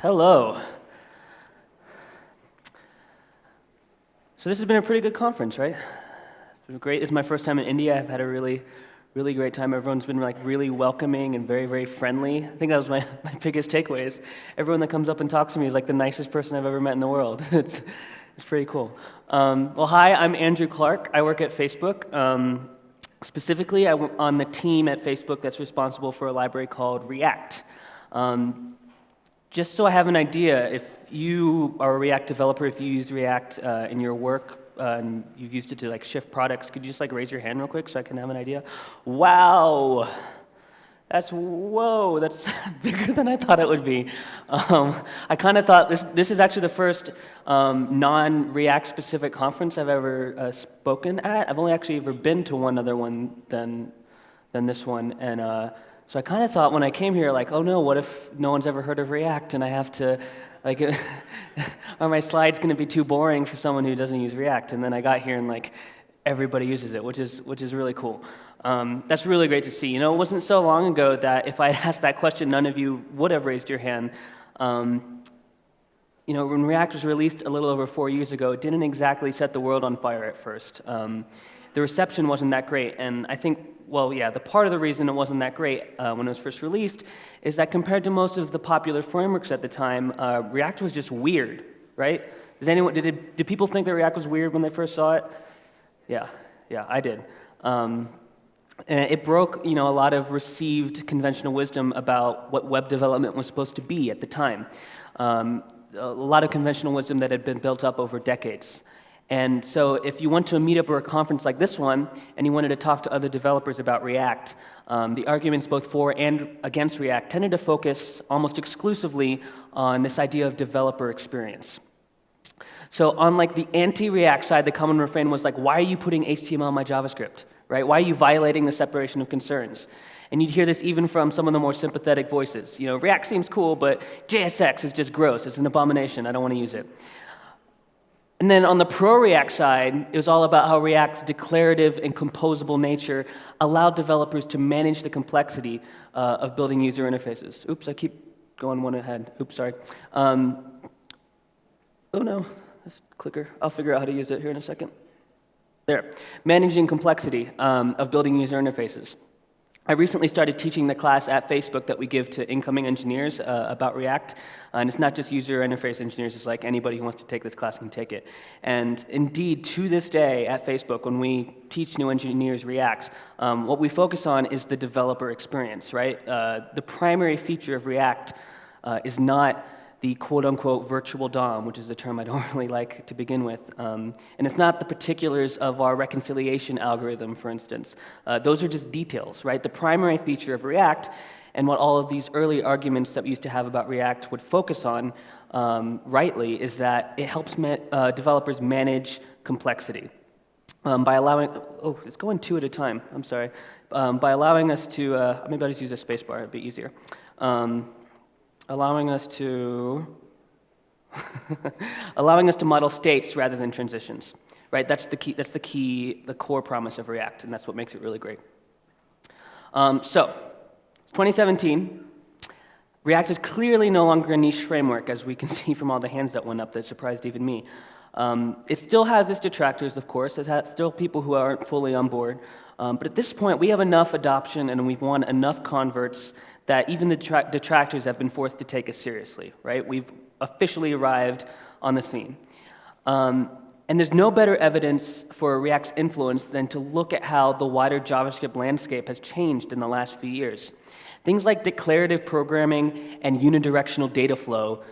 Hello. So this has been a pretty good conference, right? It's been great. It's my first time in India. I've had a really great time. Everyone's been really welcoming and very friendly. I think that was my biggest takeaway is everyone that comes up and talks to me is like the nicest person I've ever met in the world. It's pretty cool. Well, hi, I'm Andrew Clark. I work at Facebook. Specifically, I'm on the team at Facebook that's responsible for a library called React. Just so I have an idea, if you are a React developer, if you use React in your work, and you've used it to like shift products, could you just like raise your hand real quick so I can have an idea? Wow, that's bigger than I thought it would be. I kind of thought this is actually the first non-React specific conference I've ever spoken at. I've only actually ever been to one other one than this one, and so I kind of thought when I came here, like, oh no, what if no one's ever heard of React and I have to, like, are my slides going to be too boring for someone who doesn't use React? And then I got here and like everybody uses it, which is really cool. That's really great to see. You know, it wasn't so long ago that if I had asked that question, none of you would have raised your hand. You know, when React was released a little over 4 years ago, it didn't exactly set the world on fire at first. The reception wasn't that great, and I think, well, yeah, the part of the reason it wasn't that great when it was first released is that compared to most of the popular frameworks at the time, React was just weird, right? Did people think that React was weird when they first saw it? Yeah, I did. And it broke, you know, a lot of received conventional wisdom about what web development was supposed to be at the time. A lot of conventional wisdom that had been built up over decades. And so if you went to a meetup or a conference like this one, and you wanted to talk to other developers about React, the arguments both for and against React tended to focus almost exclusively on this idea of developer experience. So on like the anti-React side, the common refrain was like, why are you putting HTML in my JavaScript, right? Why are you violating the separation of concerns? And you'd hear this even from some of the more sympathetic voices. You know, React seems cool, but JSX is just gross. It's an abomination. I don't want to use it. And then on the pro-React side, it was all about how React's declarative and composable nature allowed developers to manage the complexity of building user interfaces. Oops, I keep going one ahead. Oops, sorry. Oh no, this clicker. I'll figure out how to use it here in a second. There. Managing complexity of building user interfaces. I recently started teaching the class at Facebook that we give to incoming engineers about React, and it's not just user interface engineers, it's like anybody who wants to take this class can take it. And indeed, to this day at Facebook, when we teach new engineers React, what we focus on is the developer experience, right? The primary feature of React is not the quote-unquote virtual DOM, which is the term I don't really like to begin with. And it's not the particulars of our reconciliation algorithm, for instance. Those are just details, right? The primary feature of React, and what all of these early arguments that we used to have about React would focus on, rightly, is that it helps developers manage complexity. By allowing, oh, it's going two at a time, I'm sorry. By allowing us to, maybe I'll just use a space bar, it'd be easier. Allowing us to model states rather than transitions, right? That's the core promise of React, and that's what makes it really great. So, 2017, React is clearly no longer a niche framework, as we can see from all the hands that went up that surprised even me. It still has its detractors, of course. It has still people who aren't fully on board. But at this point, we have enough adoption and we've won enough converts that even the detractors have been forced to take us seriously, right? We've officially arrived on the scene. And there's no better evidence for React's influence than to look at how the wider JavaScript landscape has changed in the last few years. Things like declarative programming and unidirectional data flow,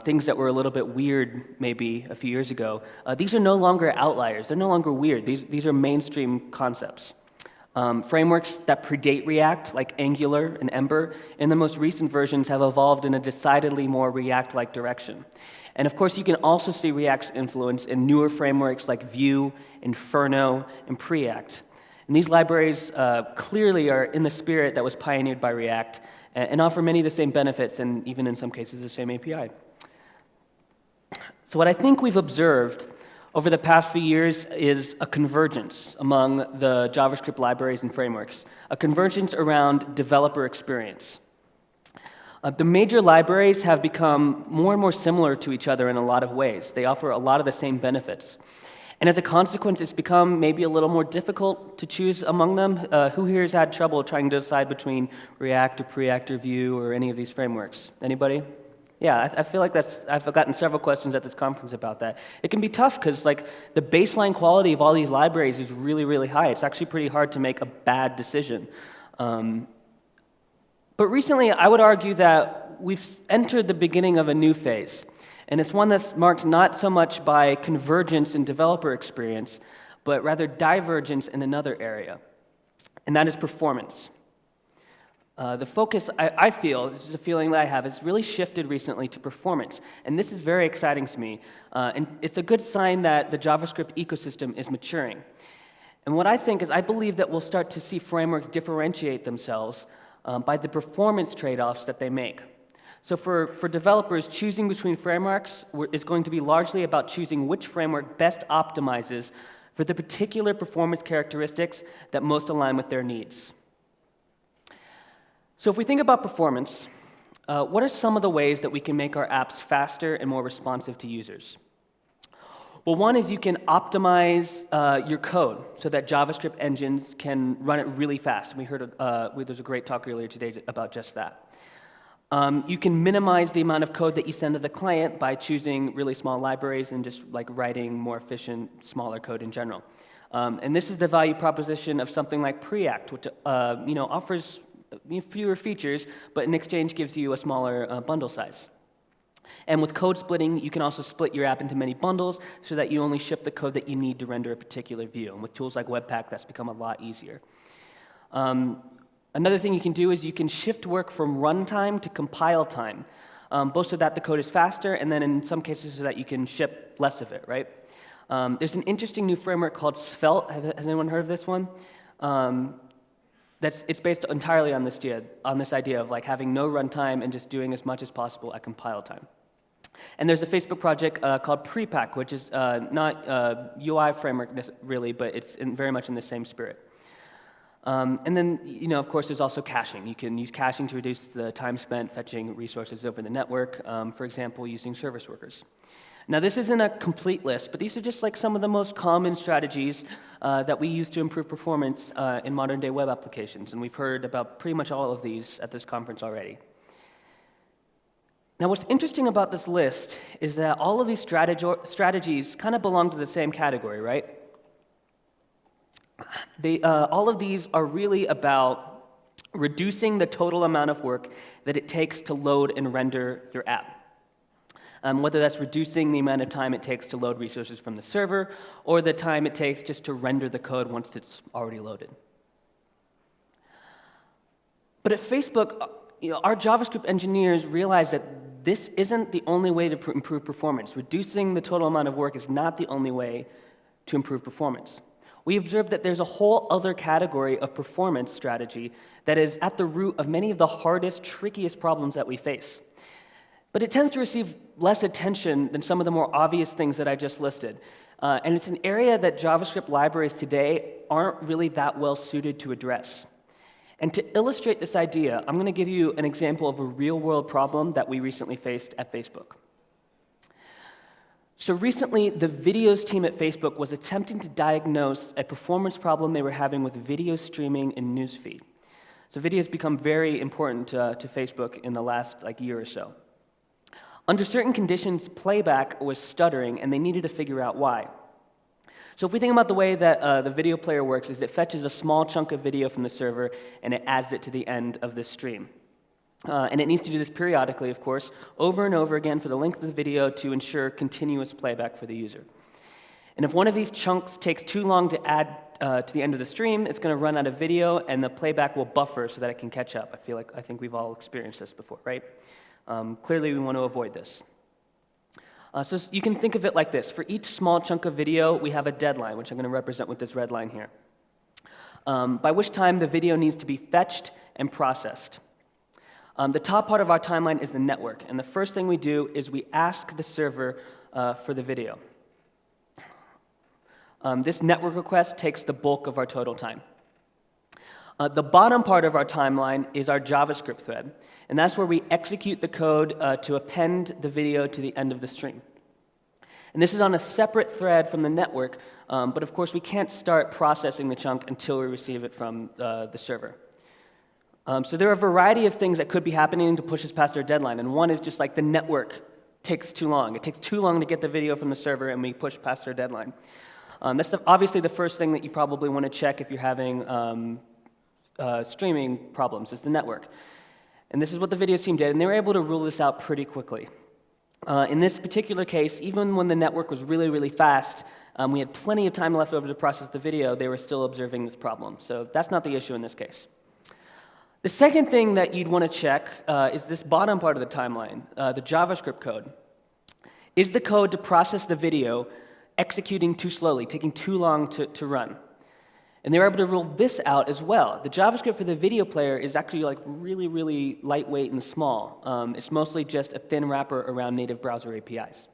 things that were a little bit weird maybe a few years ago, these are no longer outliers. They're no longer weird. These are mainstream concepts. Frameworks that predate React, like Angular and Ember, in the most recent versions have evolved in a decidedly more React-like direction. And of course, you can also see React's influence in newer frameworks like Vue, Inferno, and Preact. And these libraries clearly are in the spirit that was pioneered by React and offer many of the same benefits and even in some cases the same API. So what I think we've observed over the past few years is a convergence among the JavaScript libraries and frameworks, a convergence around developer experience. The major libraries have become more and more similar to each other in a lot of ways. They offer a lot of the same benefits. And as a consequence, it's become maybe a little more difficult to choose among them. Who here has had trouble trying to decide between React or Preact or Vue or any of these frameworks? Anybody? Yeah, I feel like I've gotten several questions at this conference about that. It can be tough because like the baseline quality of all these libraries is really, really high. It's actually pretty hard to make a bad decision. But recently, I would argue that we've entered the beginning of a new phase. And it's one that's marked not so much by convergence in developer experience, but rather divergence in another area, and that is performance. The focus, I feel, this is a feeling that I have, has really shifted recently to performance, and this is very exciting to me, and it's a good sign that the JavaScript ecosystem is maturing. And what I think is I believe that we'll start to see frameworks differentiate themselves by the performance trade-offs that they make. So for developers, choosing between frameworks is going to be largely about choosing which framework best optimizes for the particular performance characteristics that most align with their needs. So if we think about performance, what are some of the ways that we can make our apps faster and more responsive to users? Well, one is you can optimize your code so that JavaScript engines can run it really fast. We heard there's a great talk earlier today about just that. You can minimize the amount of code that you send to the client by choosing really small libraries and just like writing more efficient, smaller code in general. And this is the value proposition of something like Preact, which offers fewer features, but in exchange gives you a smaller bundle size. And with code splitting, you can also split your app into many bundles so that you only ship the code that you need to render a particular view. And with tools like Webpack, that's become a lot easier. Another thing you can do is you can shift work from runtime to compile time, both so that the code is faster, and then in some cases so that you can ship less of it, right? There's an interesting new framework called Svelte. Has anyone heard of this one? It's based entirely on this idea of like having no runtime and just doing as much as possible at compile time. And there's a Facebook project called Prepack, which is not a UI framework really, but it's very much in the same spirit. And then, of course, there's also caching. You can use caching to reduce the time spent fetching resources over the network, for example, using service workers. Now, this isn't a complete list, but these are just like some of the most common strategies that we use to improve performance in modern-day web applications, and we've heard about pretty much all of these at this conference already. Now, what's interesting about this list is that all of these strategies kind of belong to the same category, right? All of these are really about reducing the total amount of work that it takes to load and render your app. Whether that's reducing the amount of time it takes to load resources from the server, or the time it takes just to render the code once it's already loaded. But at Facebook, our JavaScript engineers realize that this isn't the only way to improve performance. Reducing the total amount of work is not the only way to improve performance. We observed that there's a whole other category of performance strategy that is at the root of many of the hardest, trickiest problems that we face. But it tends to receive less attention than some of the more obvious things that I just listed. And it's an area that JavaScript libraries today aren't really that well suited to address. And to illustrate this idea, I'm going to give you an example of a real-world problem that we recently faced at Facebook. So recently, the videos team at Facebook was attempting to diagnose a performance problem they were having with video streaming in newsfeed. So video has become very important to Facebook in the last year or so. Under certain conditions, playback was stuttering, and they needed to figure out why. So if we think about the way that the video player works, is it fetches a small chunk of video from the server, and it adds it to the end of the stream. And it needs to do this periodically, of course, over and over again for the length of the video to ensure continuous playback for the user. And if one of these chunks takes too long to add to the end of the stream, it's going to run out of video, and the playback will buffer so that it can catch up. I think we've all experienced this before, right? Clearly, we want to avoid this. So you can think of it like this. For each small chunk of video, we have a deadline, which I'm going to represent with this red line here, by which time the video needs to be fetched and processed. The top part of our timeline is the network, and the first thing we do is we ask the server for the video. This network request takes the bulk of our total time. The bottom part of our timeline is our JavaScript thread, and that's where we execute the code to append the video to the end of the stream. And this is on a separate thread from the network, but of course we can't start processing the chunk until we receive it from the server. So there are a variety of things that could be happening to push us past our deadline, and one is just like the network takes too long. It takes too long to get the video from the server, and we push past our deadline. That's obviously the first thing that you probably want to check if you're having streaming problems, is the network. And this is what the videos team did, and they were able to rule this out pretty quickly. In this particular case, even when the network was really, really fast, we had plenty of time left over to process the video, they were still observing this problem. So that's not the issue in this case. The second thing that you'd want to check is this bottom part of the timeline, the JavaScript code. Is the code to process the video executing too slowly, taking too long to run? And they were able to rule this out as well. The JavaScript for the video player is actually like really, really lightweight and small. It's mostly just a thin wrapper around native browser APIs.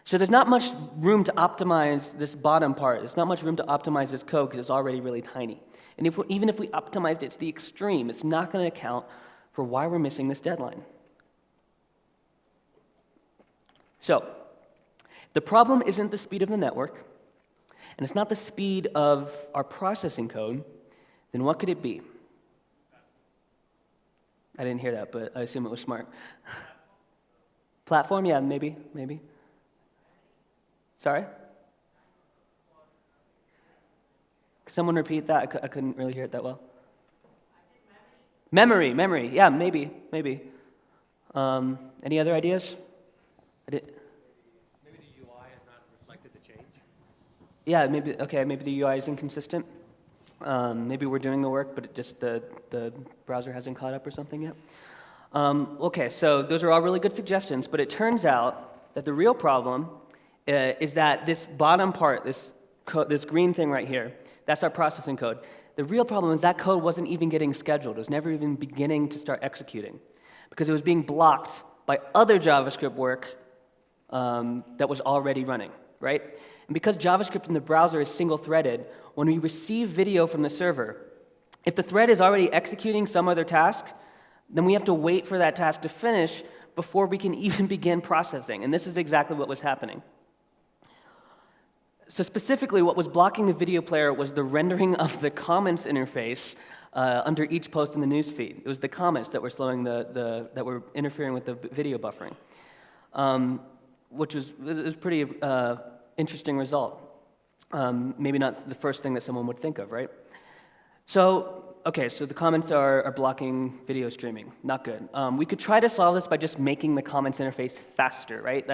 So there's not much room to optimize this bottom part. There's not much room to optimize this code because it's already really tiny. And even if we optimized it to the extreme, it's not going to account for why we're missing this deadline. So the problem isn't the speed of the network, and it's not the speed of our processing code, then what could it be? I didn't hear that, but I assume it was smart. Platform? Yeah, maybe. Sorry? Could someone repeat that? I couldn't really hear it that well. Memory. Yeah, maybe. Any other ideas? Maybe the UI has not reflected the change. Yeah, maybe the UI is inconsistent. Maybe we're doing the work, but the browser hasn't caught up or something yet. Okay, so those are all really good suggestions, but it turns out that the real problem is that this bottom part, this green thing right here, that's our processing code. The real problem is that code wasn't even getting scheduled. It was never even beginning to start executing because it was being blocked by other JavaScript work that was already running, right? And because JavaScript in the browser is single-threaded, when we receive video from the server, if the thread is already executing some other task, then we have to wait for that task to finish before we can even begin processing. And this is exactly what was happening. So specifically, what was blocking the video player was the rendering of the comments interface under each post in the newsfeed. It was the comments that were slowing that were interfering with the video buffering, which was a pretty interesting result. Maybe not the first thing that someone would think of, right? So the comments are blocking video streaming. Not good. We could try to solve this by just making the comments interface faster, right?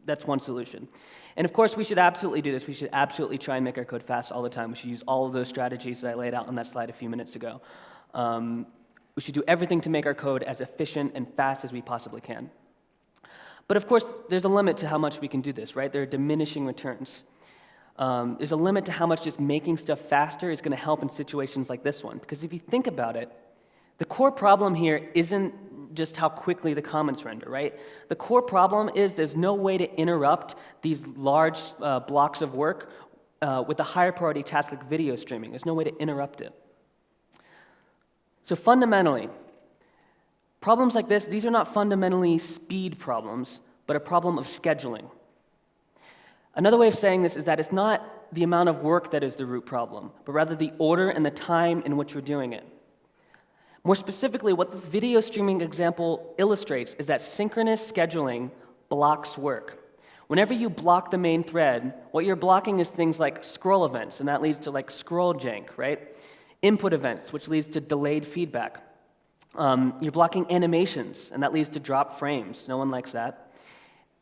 That's one solution. And of course, we should absolutely do this. We should absolutely try and make our code fast all the time. We should use all of those strategies that I laid out on that slide a few minutes ago. We should do everything to make our code as efficient and fast as we possibly can. But of course, there's a limit to how much we can do this, right? There are diminishing returns. There's a limit to how much just making stuff faster is going to help in situations like this one. Because if you think about it, the core problem here isn't just how quickly the comments render, right? The core problem is there's no way to interrupt these large blocks of work with a higher priority task like video streaming. There's no way to interrupt it. So fundamentally, problems like this, these are not fundamentally speed problems, but a problem of scheduling. Another way of saying this is that it's not the amount of work that is the root problem, but rather the order and the time in which we're doing it. More specifically, what this video streaming example illustrates is that synchronous scheduling blocks work. Whenever you block the main thread, what you're blocking is things like scroll events, and that leads to like scroll jank, right? Input events, which leads to delayed feedback. You're blocking animations, and that leads to drop frames. No one likes that.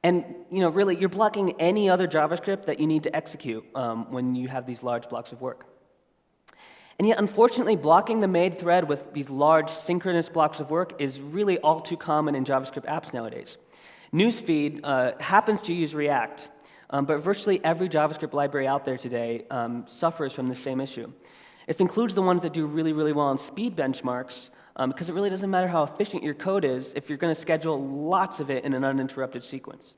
And really, you're blocking any other JavaScript that you need to execute when you have these large blocks of work. And yet, unfortunately, blocking the main thread with these large synchronous blocks of work is really all too common in JavaScript apps nowadays. Newsfeed happens to use React, but virtually every JavaScript library out there today suffers from the same issue. It includes the ones that do really, really well on speed benchmarks, because it really doesn't matter how efficient your code is if you're going to schedule lots of it in an uninterrupted sequence.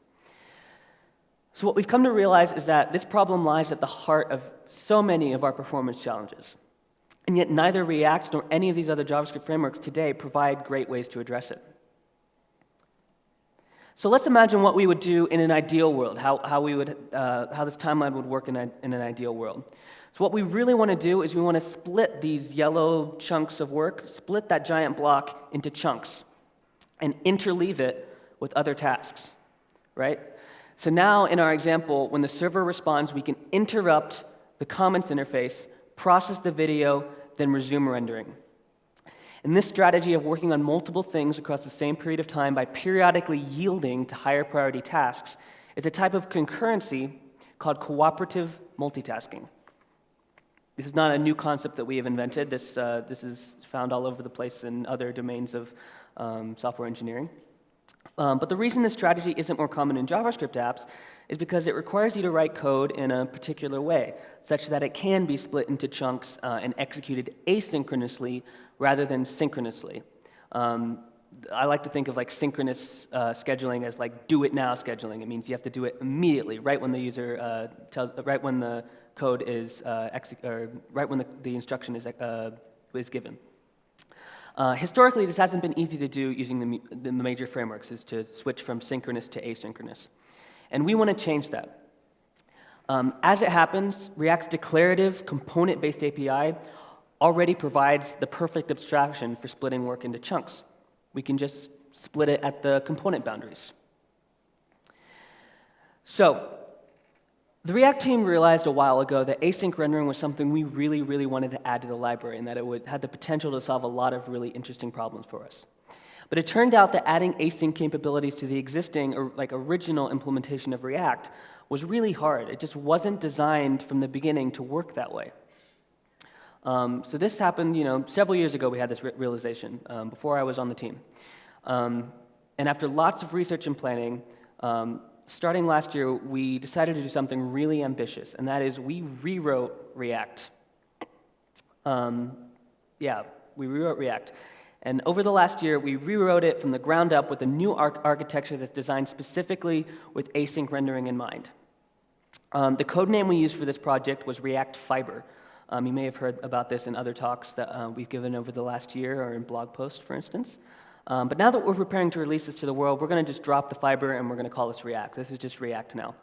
So what we've come to realize is that this problem lies at the heart of so many of our performance challenges. And yet neither React nor any of these other JavaScript frameworks today provide great ways to address it. So let's imagine what we would do in an ideal world, how this timeline would work in an ideal world. So what we really want to do is we want to split these yellow chunks of work, split that giant block into chunks, and interleave it with other tasks, right? So now in our example, when the server responds, we can interrupt the comments interface, process the video, then resume rendering. And this strategy of working on multiple things across the same period of time by periodically yielding to higher priority tasks is a type of concurrency called cooperative multitasking. This is not a new concept that we have invented. This is found all over the place in other domains of software engineering. But the reason this strategy isn't more common in JavaScript apps is because it requires you to write code in a particular way, such that it can be split into chunks and executed asynchronously rather than synchronously. I like to think of like synchronous scheduling as like do it now scheduling. It means you have to do it immediately, right when the user right when the code is right when the instruction is given. Historically, this hasn't been easy to do using the major frameworks, is to switch from synchronous to asynchronous. And we want to change that. As it happens, React's declarative component-based API already provides the perfect abstraction for splitting work into chunks. We can just split it at the component boundaries. So, the React team realized a while ago that async rendering was something we really, really wanted to add to the library, and that it had the potential to solve a lot of really interesting problems for us. But it turned out that adding async capabilities to the existing or original implementation of React was really hard. It just wasn't designed from the beginning to work that way. So this happened, several years ago we had this realization, before I was on the team. And after lots of research and planning, starting last year, we decided to do something really ambitious, and that is we rewrote React. We rewrote React. And over the last year, we rewrote it from the ground up with a new architecture that's designed specifically with async rendering in mind. The code name we used for this project was React Fiber. You may have heard about this in other talks that we've given over the last year or in blog posts, for instance. But now that we're preparing to release this to the world, we're going to just drop the fiber and we're going to call this React. This is just React now.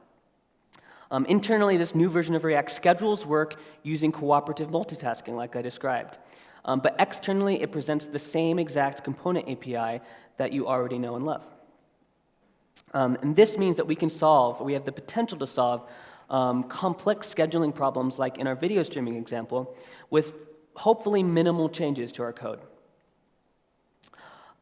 Internally, this new version of React schedules work using cooperative multitasking, like I described. But externally, it presents the same exact component API that you already know and love. And this means that we have the potential to solve complex scheduling problems like in our video streaming example with hopefully minimal changes to our code.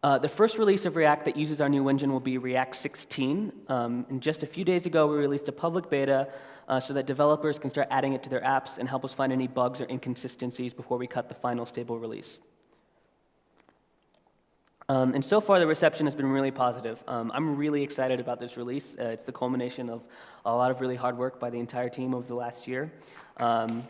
The first release of React that uses our new engine will be React 16. And just a few days ago, we released a public beta so that developers can start adding it to their apps and help us find any bugs or inconsistencies before we cut the final stable release. And so far, the reception has been really positive. I'm really excited about this release. It's the culmination of a lot of really hard work by the entire team over the last year. So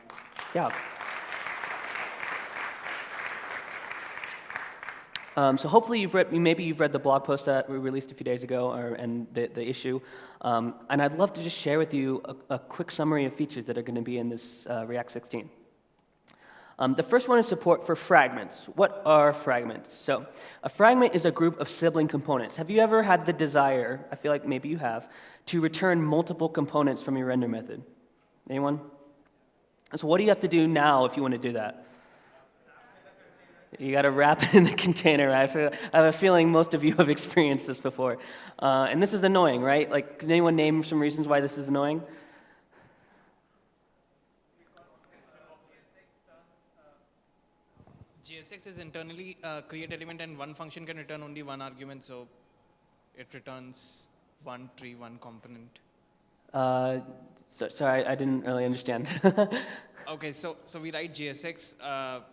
hopefully maybe you've read the blog post that we released a few days ago, and the issue. And I'd love to just share with you a quick summary of features that are going to be in this React 16. The first one is support for fragments. What are fragments? So a fragment is a group of sibling components. Have you ever had the desire, I feel like maybe you have, to return multiple components from your render method? Anyone? So what do you have to do now if you want to do that? You got to wrap it in the container. I have a feeling most of you have experienced this before. And this is annoying, right? Like, can anyone name some reasons why this is annoying? JSX is internally create element, and one function can return only one argument, so it returns one tree, one component. Sorry, I didn't really understand. Okay, so we write JSX,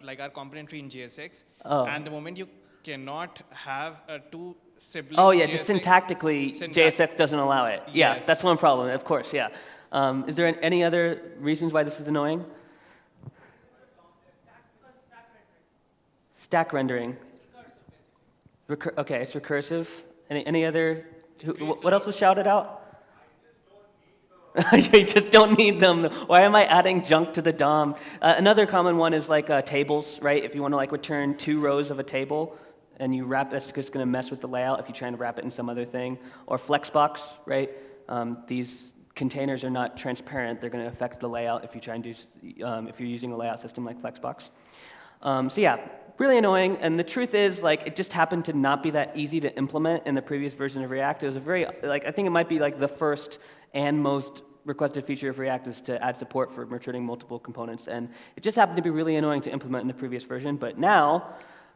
like our component tree in JSX, and the moment you cannot have two sibling JSX, JSX, just syntactically, JSX doesn't allow it. Yeah, yes. That's one problem, of course, yeah. Is there any other reasons why this is annoying? Stack rendering. Okay, it's recursive. Any other? What else was shouted out? You just don't need them. Why am I adding junk to the DOM? Another common one is like tables, right? If you want to like return 2 rows of a table and you wrap, that's just going to mess with the layout if you try to wrap it in some other thing. Or Flexbox, right? These containers are not transparent. They're going to affect the layout if you try and do, if you're using a layout system like Flexbox. So yeah, really annoying. And the truth is, like, it just happened to not be that easy to implement in the previous version of React. It was a very, like, I think it might be like the first and most requested feature of React is to add support for returning multiple components. And it just happened to be really annoying to implement in the previous version. But now,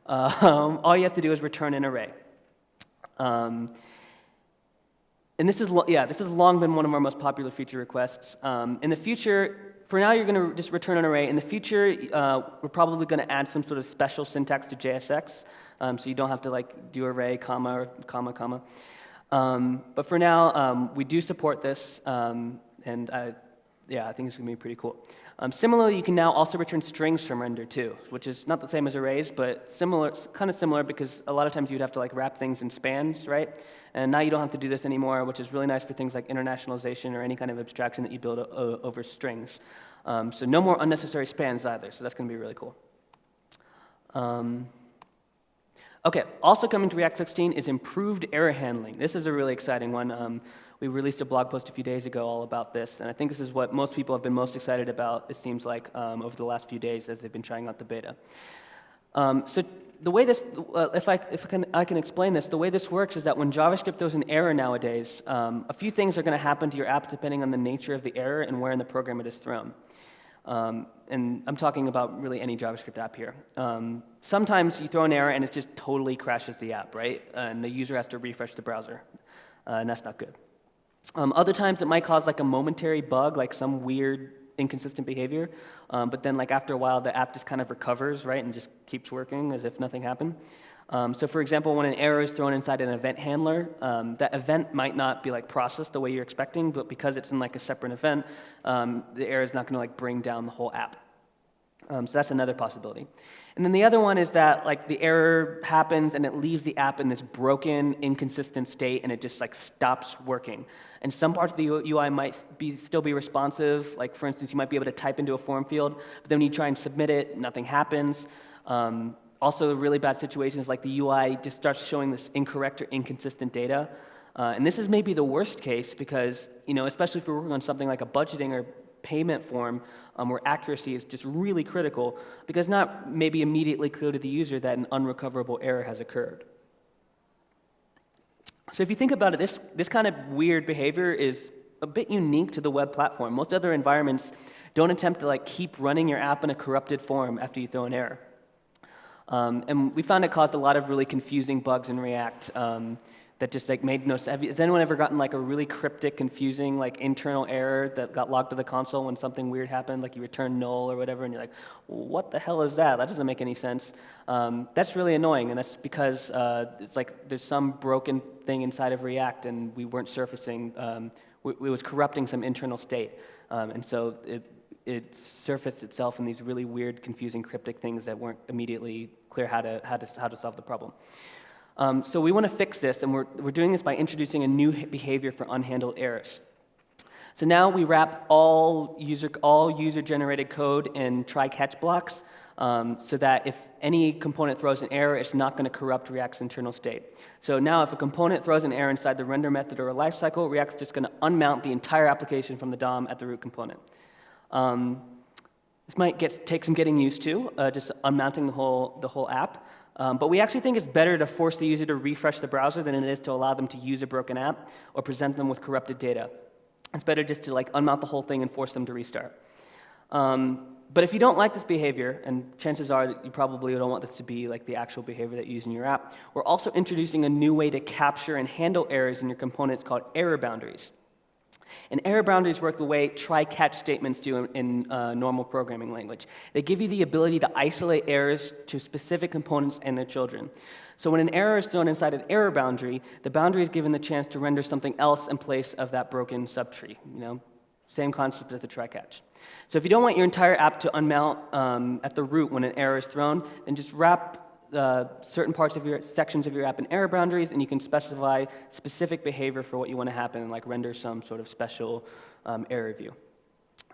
all you have to do is return an array. And this is, this has long been one of our most popular feature requests. In the future, for now, you're going to just return an array. In the future, we're probably going to add some sort of special syntax to JSX, so you don't have to like do array, comma, or comma, comma. But for now, we do support this, and yeah, I think it's going to be pretty cool. Similarly, you can now also return strings from render too, which is not the same as arrays, but similar, kind of similar, because a lot of times you'd have to like wrap things in spans, right? And now you don't have to do this anymore, which is really nice for things like internationalization or any kind of abstraction that you build over strings. So no more unnecessary spans either, so that's going to be really cool. Okay, also coming to React 16 is improved error handling. This is a really exciting one. We released a blog post a few days ago all about this, and I think this is what most people have been most excited about, it seems like, over the last few days as they've been trying out the beta. So the way this, if I can explain this, the way this works is that when JavaScript throws an error nowadays, a few things are going to happen to your app depending on the nature of the error and where in the program it is thrown. And I'm talking about really any JavaScript app here. Sometimes you throw an error and it just totally crashes the app, right? And the user has to refresh the browser, and that's not good. Other times it might cause like a momentary bug, like some weird inconsistent behavior, but then like after a while the app just kind of recovers, right, and just keeps working as if nothing happened. So for example, when an error is thrown inside an event handler, that event might not be like processed the way you're expecting, but because it's in like a separate event, the error is not going to like bring down the whole app. So that's another possibility. And then the other one is that like the error happens and it leaves the app in this broken, inconsistent state and it just like stops working. And some parts of the UI might still be responsive. Like for instance, you might be able to type into a form field, but then when you try and submit it, nothing happens. Also, a really bad situation is like the UI just starts showing this incorrect or inconsistent data. And this is maybe the worst case because, you know, especially if we're working on something like a budgeting or payment form where accuracy is just really critical because not maybe immediately clear to the user that an unrecoverable error has occurred. So if you think about it, this kind of weird behavior is a bit unique to the web platform. Most other environments don't attempt to like keep running your app in a corrupted form after you throw an error. And we found it caused a lot of really confusing bugs in React that just like made no sense. Has anyone ever gotten like a really cryptic, confusing like internal error that got logged to the console when something weird happened, like you return null or whatever, and you're like, what the hell is that? That doesn't make any sense. That's really annoying, and that's because it's like there's some broken thing inside of React, and we weren't surfacing. It was corrupting some internal state, and so it surfaced itself in these really weird, confusing, cryptic things that weren't immediately clear how to solve the problem. So we want to fix this, and we're doing this by introducing a new behavior for unhandled errors. So now we wrap all user-generated code in try-catch blocks, so that if any component throws an error, it's not going to corrupt React's internal state. So now if a component throws an error inside the render method or a lifecycle, React's just going to unmount the entire application from the DOM at the root component. This might take some getting used to, just unmounting the whole app. But we actually think it's better to force the user to refresh the browser than it is to allow them to use a broken app or present them with corrupted data. It's better just to like unmount the whole thing and force them to restart. But if you don't like this behavior, and chances are that you probably don't want this to be like the actual behavior that you use in your app, we're also introducing a new way to capture and handle errors in your components called error boundaries. And error boundaries work the way try-catch statements do in normal programming language. They give you the ability to isolate errors to specific components and their children. So when an error is thrown inside an error boundary, the boundary is given the chance to render something else in place of that broken subtree. You know, same concept as the try-catch. So if you don't want your entire app to unmount at the root when an error is thrown, then just wrap certain parts of your sections of your app in error boundaries, and you can specify specific behavior for what you want to happen, and like render some sort of special error view.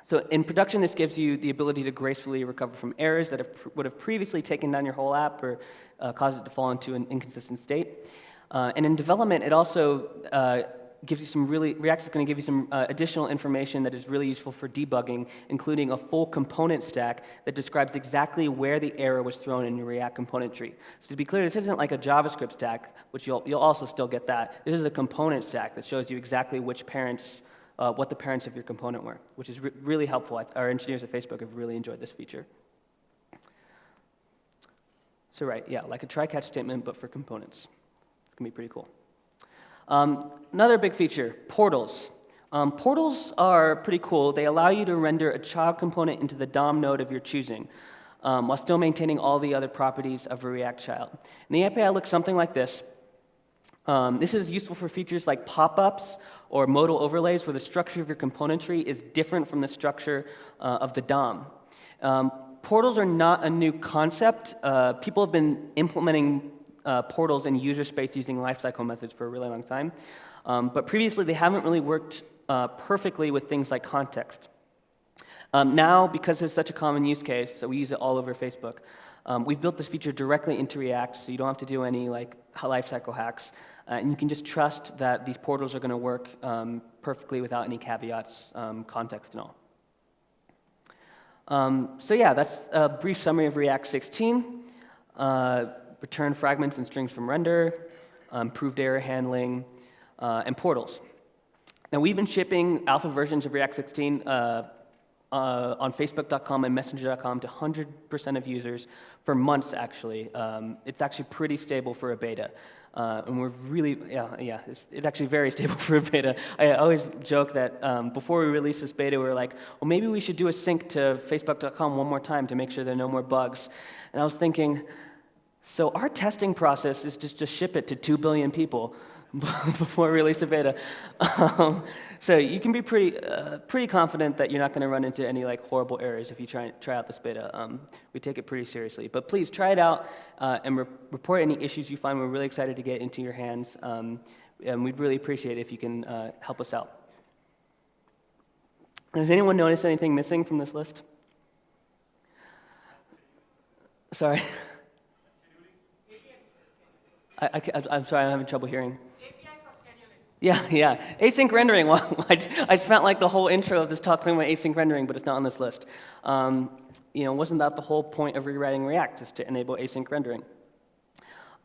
So in production, this gives you the ability to gracefully recover from errors that would have previously taken down your whole app or caused it to fall into an inconsistent state. And in development, it also gives you some React is going to give you some additional information that is really useful for debugging, including a full component stack that describes exactly where the error was thrown in your React component tree. So to be clear, this isn't like a JavaScript stack, which you'll also still get that. This is a component stack that shows you exactly which parents, what the parents of your component were, which is really helpful. Our engineers at Facebook have really enjoyed this feature. So right, yeah, like a try-catch statement, but for components. It's going to be pretty cool. Another big feature, portals. Portals are pretty cool. They allow you to render a child component into the DOM node of your choosing, while still maintaining all the other properties of a React child. And the API looks something like this. This is useful for features like pop-ups or modal overlays where the structure of your component tree is different from the structure of the DOM. Portals are not a new concept. People have been implementing portals in user space using lifecycle methods for a really long time. But previously, they haven't really worked perfectly with things like context. Now, because it's such a common use case, so we use it all over Facebook, we've built this feature directly into React, so you don't have to do any like lifecycle hacks. And you can just trust that these portals are going to work perfectly without any caveats, context and all. So yeah, that's a brief summary of React 16. Return fragments and strings from render, improved error handling, and portals. Now, we've been shipping alpha versions of React 16 on Facebook.com and Messenger.com to 100% of users for months, actually. It's actually pretty stable for a beta. And we're really, it's actually very stable for a beta. I always joke that before we release this beta, we were like, well, maybe we should do a sync to Facebook.com one more time to make sure there are no more bugs. And I was thinking, so our testing process is just ship it to 2 billion people before we release the beta. So you can be pretty confident that you're not going to run into any like horrible errors if you try out this beta. We take it pretty seriously. But please try it out and report any issues you find. We're really excited to get into your hands. And we'd really appreciate it if you can help us out. Has anyone noticed anything missing from this list? Sorry. I'm sorry, I'm having trouble hearing. Yeah. Async rendering. Well, I spent like the whole intro of this talk talking about async rendering, but it's not on this list. Wasn't that the whole point of rewriting React, is to enable async rendering?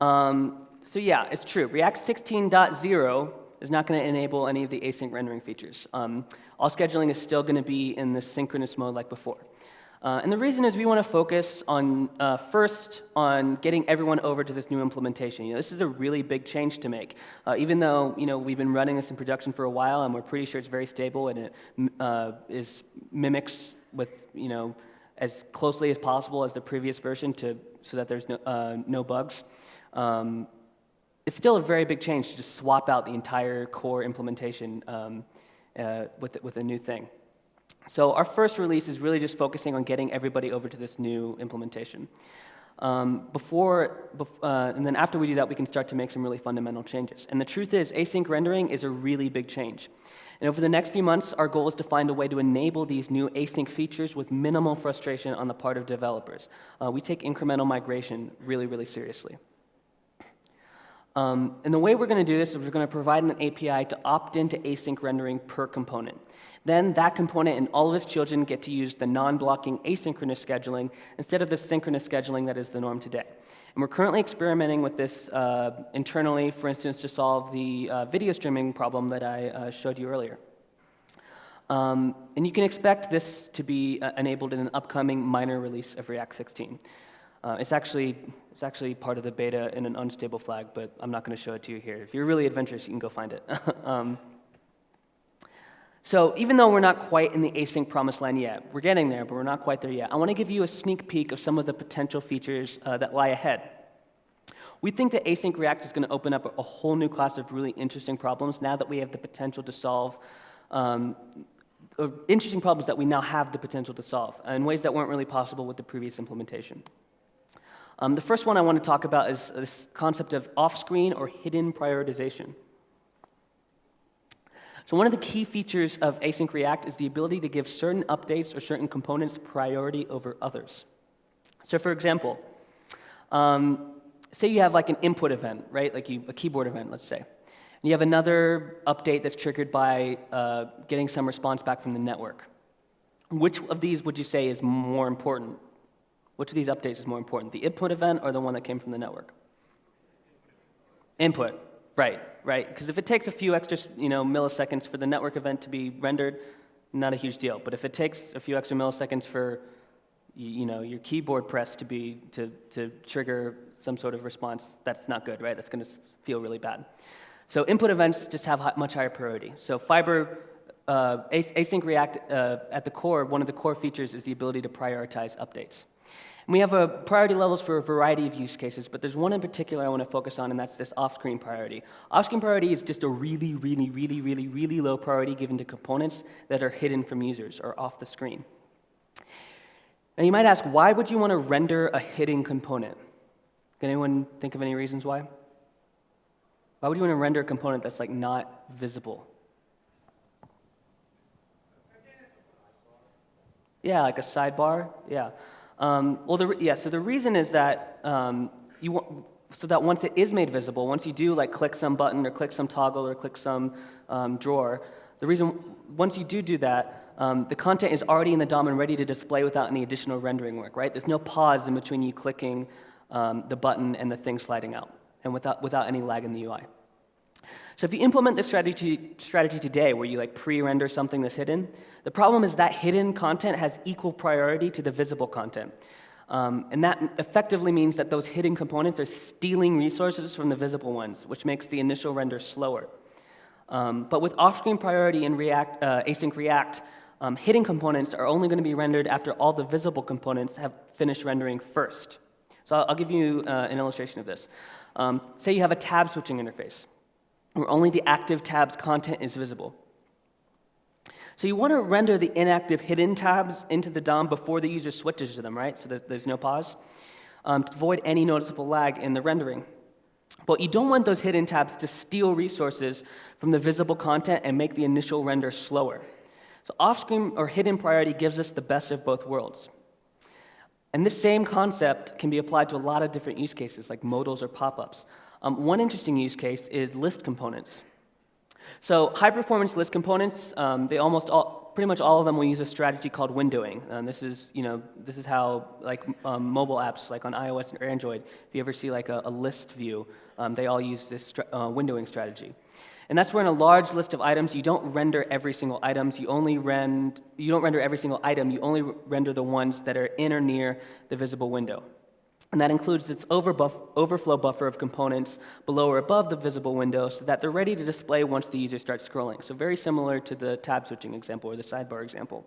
So yeah, it's true. React 16.0 is not going to enable any of the async rendering features. All scheduling is still going to be in the synchronous mode like before. And the reason is we want to focus on, first, on getting everyone over to this new implementation. This is a really big change to make. Even though, we've been running this in production for a while and we're pretty sure it's very stable and it mimics with, as closely as possible as the previous version so that there's no bugs. It's still a very big change to just swap out the entire core implementation with a new thing. So our first release is really just focusing on getting everybody over to this new implementation. And then after we do that, we can start to make some really fundamental changes. And the truth is, async rendering is a really big change. And over the next few months, our goal is to find a way to enable these new async features with minimal frustration on the part of developers. We take incremental migration really, really seriously. And the way we're going to do this is we're going to provide an API to opt into async rendering per component. Then that component and all of its children get to use the non-blocking asynchronous scheduling instead of the synchronous scheduling that is the norm today. And we're currently experimenting with this internally, for instance, to solve the video streaming problem that I showed you earlier. And you can expect this to be enabled in an upcoming minor release of React 16. It's actually part of the beta in an unstable flag, but I'm not going to show it to you here. If you're really adventurous, you can go find it. So even though we're not quite in the async promised land yet, we're getting there, but we're not quite there yet. I want to give you a sneak peek of some of the potential features that lie ahead. We think that async React is going to open up a whole new class of really interesting problems now that we have the potential to solve interesting problems that we now have the potential to solve in ways that weren't really possible with the previous implementation. The first one I want to talk about is this concept of off-screen or hidden prioritization. So one of the key features of Async React is the ability to give certain updates or certain components priority over others. So for example, say you have like an input event, right? Like a keyboard event, let's say. And you have another update that's triggered by getting some response back from the network. Which of these would you say is more important? Which of these updates is more important, the input event or the one that came from the network? Input, right. Because if it takes a few extra, milliseconds for the network event to be rendered, not a huge deal. But if it takes a few extra milliseconds for, your keyboard press to trigger some sort of response, that's not good, right? That's going to feel really bad. So input events just have much higher priority. So Async React at the core, one of the core features is the ability to prioritize updates. And we have priority levels for a variety of use cases, but there's one in particular I want to focus on, and that's this off-screen priority. Off-screen priority is just a really, really, really, really, really low priority given to components that are hidden from users or off the screen. And you might ask, why would you want to render a hidden component? Can anyone think of any reasons why? Why would you want to render a component that's like not visible? Yeah, like a sidebar. Yeah. So the reason is that so that once it is made visible, once you do like click some button or click some toggle or click some drawer, once you do that, the content is already in the DOM and ready to display without any additional rendering work, right? There's no pause in between you clicking the button and the thing sliding out, and without any lag in the UI. So if you implement this strategy today, where you like pre-render something that's hidden, the problem is that hidden content has equal priority to the visible content. And that effectively means that those hidden components are stealing resources from the visible ones, which makes the initial render slower. But with off-screen priority in Async React, hidden components are only going to be rendered after all the visible components have finished rendering first. So I'll give you an illustration of this. Say you have a tab switching interface, where only the active tab's content is visible. So you want to render the inactive hidden tabs into the DOM before the user switches to them, right? So there's no pause, to avoid any noticeable lag in the rendering. But you don't want those hidden tabs to steal resources from the visible content and make the initial render slower. So off-screen or hidden priority gives us the best of both worlds. And this same concept can be applied to a lot of different use cases, like modals or pop-ups. One interesting use case is list components. So high-performance list components, pretty much all of them will use a strategy called windowing. And this is how like mobile apps, like on iOS or Android, if you ever see like a list view, they all use this windowing strategy. And that's where in a large list of items, you don't render every single item. You don't render every single item. You only render the ones that are in or near the visible window. And that includes its overflow buffer of components below or above the visible window so that they're ready to display once the user starts scrolling. So very similar to the tab switching example or the sidebar example.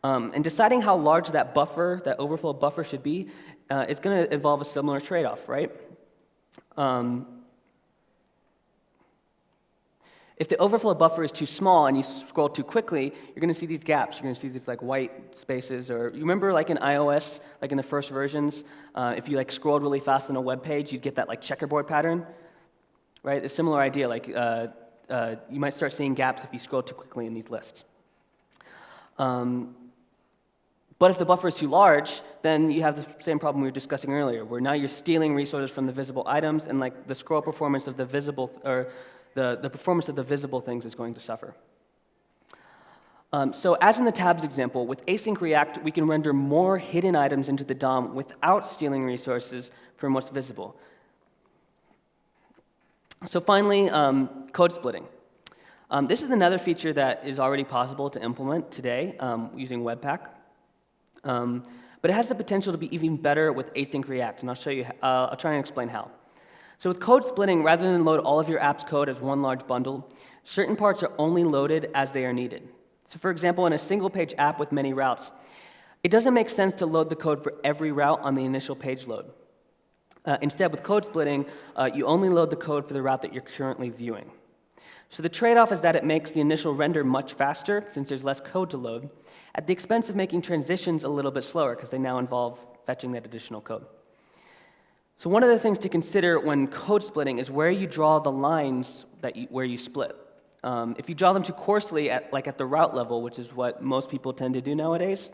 And deciding how large that buffer, that overflow buffer should be, is going to involve a similar trade-off, right? If the overflow buffer is too small and you scroll too quickly, you're going to see these gaps. You're going to see these like white spaces. Or you remember like in iOS, like in the first versions, if you like scrolled really fast on a web page, you'd get that like checkerboard pattern, right? A similar idea. Like you might start seeing gaps if you scroll too quickly in these lists. But if the buffer is too large, then you have the same problem we were discussing earlier, where now you're stealing resources from the visible items, and like the scroll performance of the visible the performance of the visible things is going to suffer. So as in the tabs example, with Async React, we can render more hidden items into the DOM without stealing resources from what's visible. So finally, code splitting. This is another feature that is already possible to implement today using Webpack. But it has the potential to be even better with Async React, and I'll try and explain how. So with code splitting, rather than load all of your app's code as one large bundle, certain parts are only loaded as they are needed. So for example, in a single-page app with many routes, it doesn't make sense to load the code for every route on the initial page load. Instead, with code splitting, you only load the code for the route that you're currently viewing. So the trade-off is that it makes the initial render much faster, since there's less code to load, at the expense of making transitions a little bit slower, because they now involve fetching that additional code. So one of the things to consider when code splitting is where you draw the lines where you split. If you draw them too coarsely at the route level, which is what most people tend to do nowadays,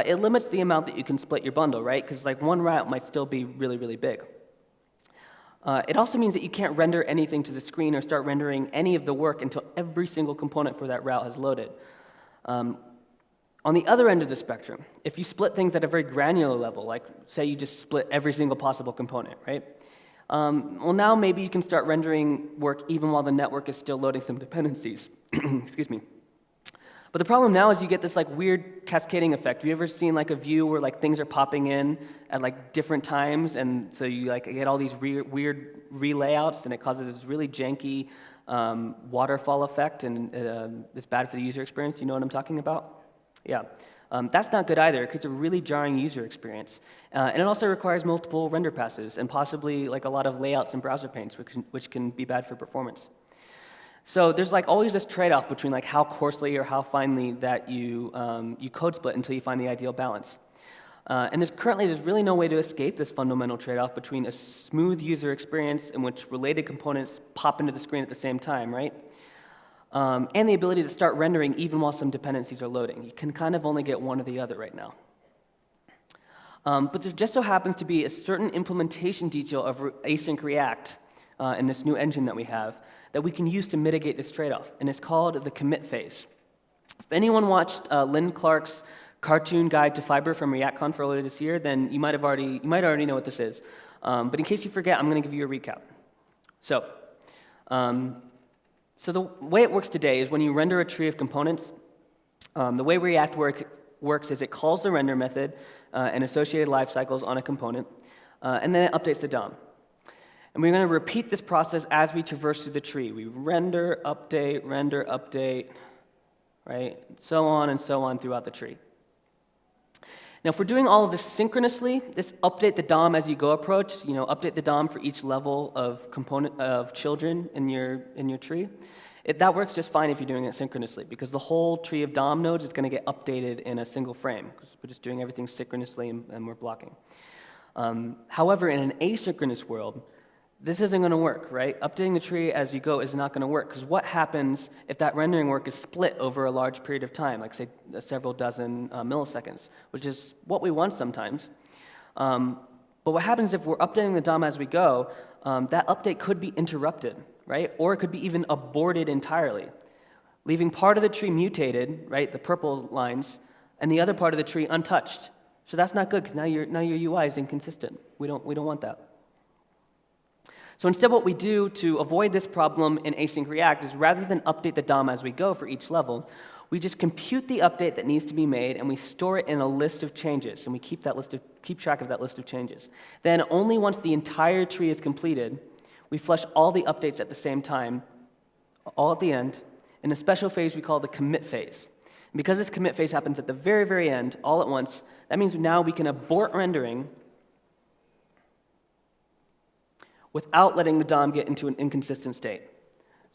it limits the amount that you can split your bundle, right? Because like one route might still be really, really big. It also means that you can't render anything to the screen or start rendering any of the work until every single component for that route has loaded. On the other end of the spectrum, if you split things at a very granular level, like say you just split every single possible component, right? Well, now maybe you can start rendering work even while the network is still loading some dependencies. Excuse me. But the problem now is you get this like weird cascading effect. Have you ever seen like a view where like things are popping in at like different times, and so you like get all these weird relayouts, and it causes this really janky waterfall effect, and it's bad for the user experience. You know what I'm talking about? Yeah. That's not good either. It creates a really jarring user experience. And it also requires multiple render passes and possibly like a lot of layouts and browser paints, which can be bad for performance. So there's like always this trade-off between like how coarsely or how finely that you code split until you find the ideal balance. And there's really no way to escape this fundamental trade-off between a smooth user experience in which related components pop into the screen at the same time, right? And the ability to start rendering even while some dependencies are loading. You can kind of only get one or the other right now. But there just so happens to be a certain implementation detail of Async React in this new engine that we have that we can use to mitigate this trade-off, and it's called the commit phase. If anyone watched Lynn Clark's cartoon guide to Fiber from ReactConf earlier this year, then you might already know what this is. But in case you forget, I'm going to give you a recap. So the way it works today is when you render a tree of components, the way React works is it calls the render method and associated lifecycles on a component, and then it updates the DOM. And we're going to repeat this process as we traverse through the tree. We render, update, right? So on and so on throughout the tree. Now, if we're doing all of this synchronously, this update the DOM as you go approach, update the DOM for each level of component of children in your tree, that works just fine if you're doing it synchronously, because the whole tree of DOM nodes is going to get updated in a single frame, because we're just doing everything synchronously and we're blocking. However, in an asynchronous world, this isn't going to work, right? Updating the tree as you go is not going to work, because what happens if that rendering work is split over a large period of time, like say several dozen milliseconds, which is what we want sometimes. But what happens if we're updating the DOM as we go, that update could be interrupted, right? Or it could be even aborted entirely, leaving part of the tree mutated, right, the purple lines, and the other part of the tree untouched. So that's not good, because now your UI is inconsistent. We don't want that. So instead, what we do to avoid this problem in Async React is rather than update the DOM as we go for each level, we just compute the update that needs to be made, and we store it in a list of changes, and we keep track of that list of changes. Then only once the entire tree is completed, we flush all the updates at the same time, all at the end, in a special phase we call the commit phase. And because this commit phase happens at the very, very end, all at once, that means now we can abort rendering without letting the DOM get into an inconsistent state.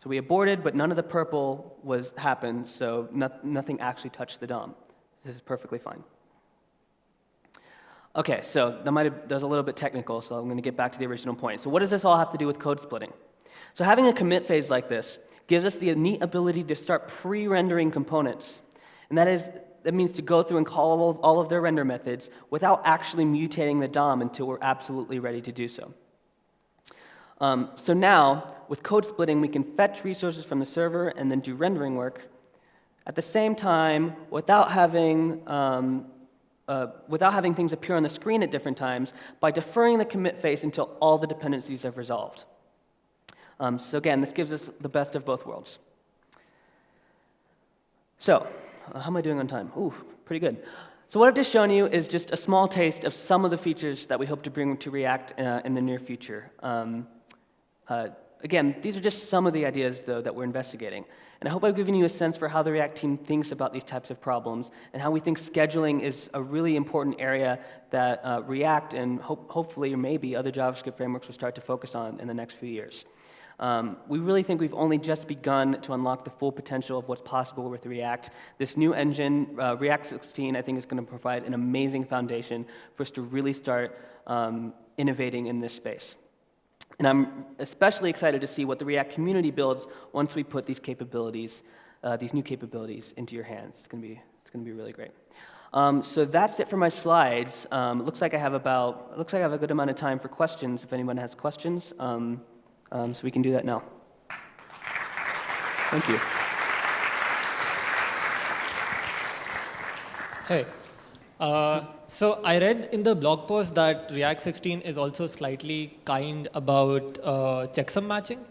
So we aborted, but none of the purple happened, so nothing actually touched the DOM. This is perfectly fine. Okay, so that was a little bit technical, so I'm going to get back to the original point. So what does this all have to do with code splitting? So having a commit phase like this gives us the neat ability to start pre-rendering components. And that means to go through and call all of their render methods without actually mutating the DOM until we're absolutely ready to do so. So now, with code splitting, we can fetch resources from the server and then do rendering work at the same time without having things appear on the screen at different times by deferring the commit phase until all the dependencies have resolved. So again, this gives us the best of both worlds. So, how am I doing on time? Ooh, pretty good. So what I've just shown you is just a small taste of some of the features that we hope to bring to React in the near future. Again, these are just some of the ideas, though, that we're investigating. And I hope I've given you a sense for how the React team thinks about these types of problems and how we think scheduling is a really important area that React and hopefully or maybe other JavaScript frameworks will start to focus on in the next few years. We really think we've only just begun to unlock the full potential of what's possible with React. This new engine, React 16, I think is going to provide an amazing foundation for us to really start innovating in this space. And I'm especially excited to see what the React community builds once we put these capabilities, these new capabilities into your hands. It's going to be really great. So that's it for my slides. It looks like I have a good amount of time for questions. If anyone has questions, so we can do that now. Thank you. Hey. So I read in the blog post that React 16 is also slightly kind about checksum matching.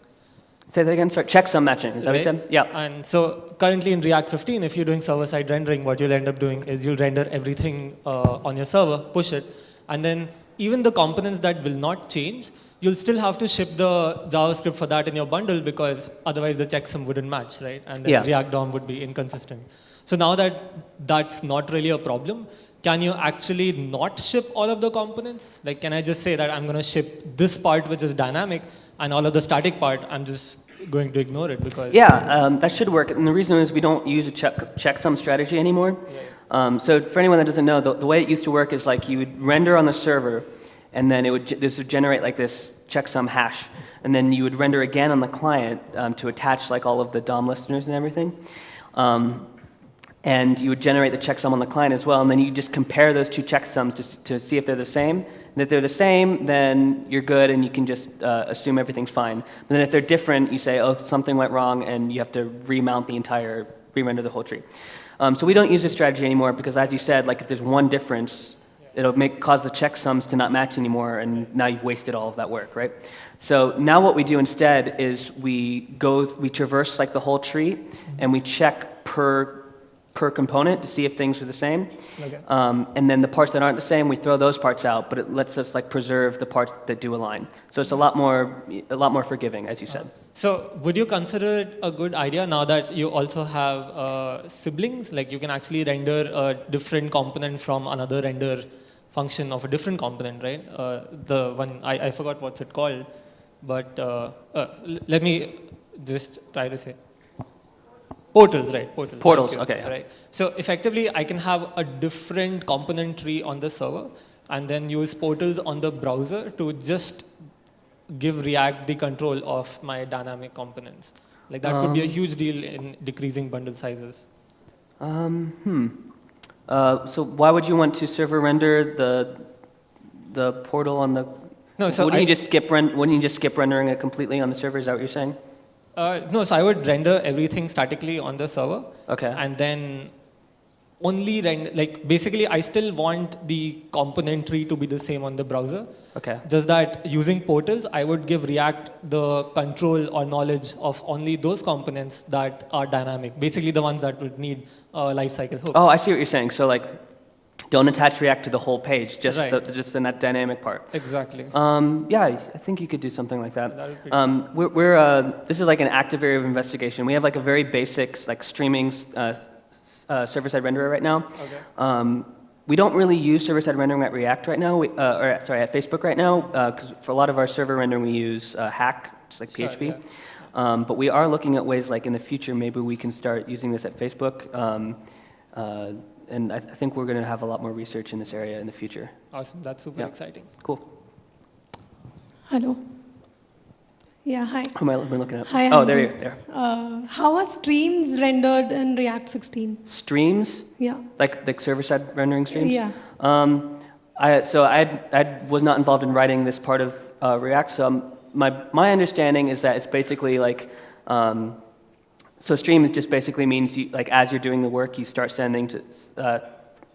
Say that again, sorry, checksum matching, is that what you said? Yeah. And so currently in React 15, if you're doing server-side rendering, what you'll end up doing is you'll render everything on your server, push it, and then even the components that will not change, you'll still have to ship the JavaScript for that in your bundle because otherwise the checksum wouldn't match, right? And then React DOM would be inconsistent. So now that that's not really a problem, can you actually not ship all of the components? Like, can I just say that I'm going to ship this part which is dynamic and all of the static part, I'm just going to ignore it because... Yeah, that should work. And the reason is we don't use a checksum strategy anymore. Right. So for anyone that doesn't know, the way it used to work is like you would render on the server, and then this would generate like this checksum hash. And then you would render again on the client to attach like all of the DOM listeners and everything. And you would generate the checksum on the client as well, and then you just compare those two checksums to see if they're the same. And if they're the same, then you're good, and you can just assume everything's fine. But then if they're different, you say, oh, something went wrong, and you have to re-render the whole tree. So we don't use this strategy anymore because, as you said, like if there's one difference, it'll cause the checksums to not match anymore, and now you've wasted all of that work, right? So now what we do instead is we traverse like the whole tree, and we check per component to see if things are the same. Okay. And then the parts that aren't the same, we throw those parts out, but it lets us like preserve the parts that do align. So it's a lot more forgiving, as you said. So would you consider it a good idea now that you also have siblings? Like you can actually render a different component from another render function of a different component, right? The one, I forgot what's it called, but let me just try to say. Portals, right? Portals, okay. Yeah. Right. So effectively, I can have a different component tree on the server and then use portals on the browser to just give React the control of my dynamic components. Like that could be a huge deal in decreasing bundle sizes. So why would you want to server render the portal on the? No, so wouldn't you just skip rendering it completely on the server? Is that what you're saying? No, so I would render everything statically on the server. Okay. And then only render, like basically I still want the component tree to be the same on the browser. Okay. Just that using portals, I would give React the control or knowledge of only those components that are dynamic. Basically the ones that would need lifecycle hooks. Oh, I see what you're saying. So like, don't attach React to the whole page, just just in that dynamic part. Exactly. Yeah, I think you could do something like that. This is like an active area of investigation. We have like a very basic like streaming server-side renderer right now. Okay. We don't really use server-side rendering at React right now, at Facebook right now, because for a lot of our server rendering we use Hack, just like PHP. Yeah. But we are looking at ways like in the future maybe we can start using this at Facebook. And I think we're going to have a lot more research in this area in the future. Awesome. That's super exciting. Cool. Hello. Yeah, hi. Who am I looking at? Hi, oh, there you are. There. How are streams rendered in React 16? Streams? Yeah. Like server-side rendering streams? Yeah. I was not involved in writing this part of React, so my understanding is that it's basically like, so stream just basically means you, like as you're doing the work, you start sending to the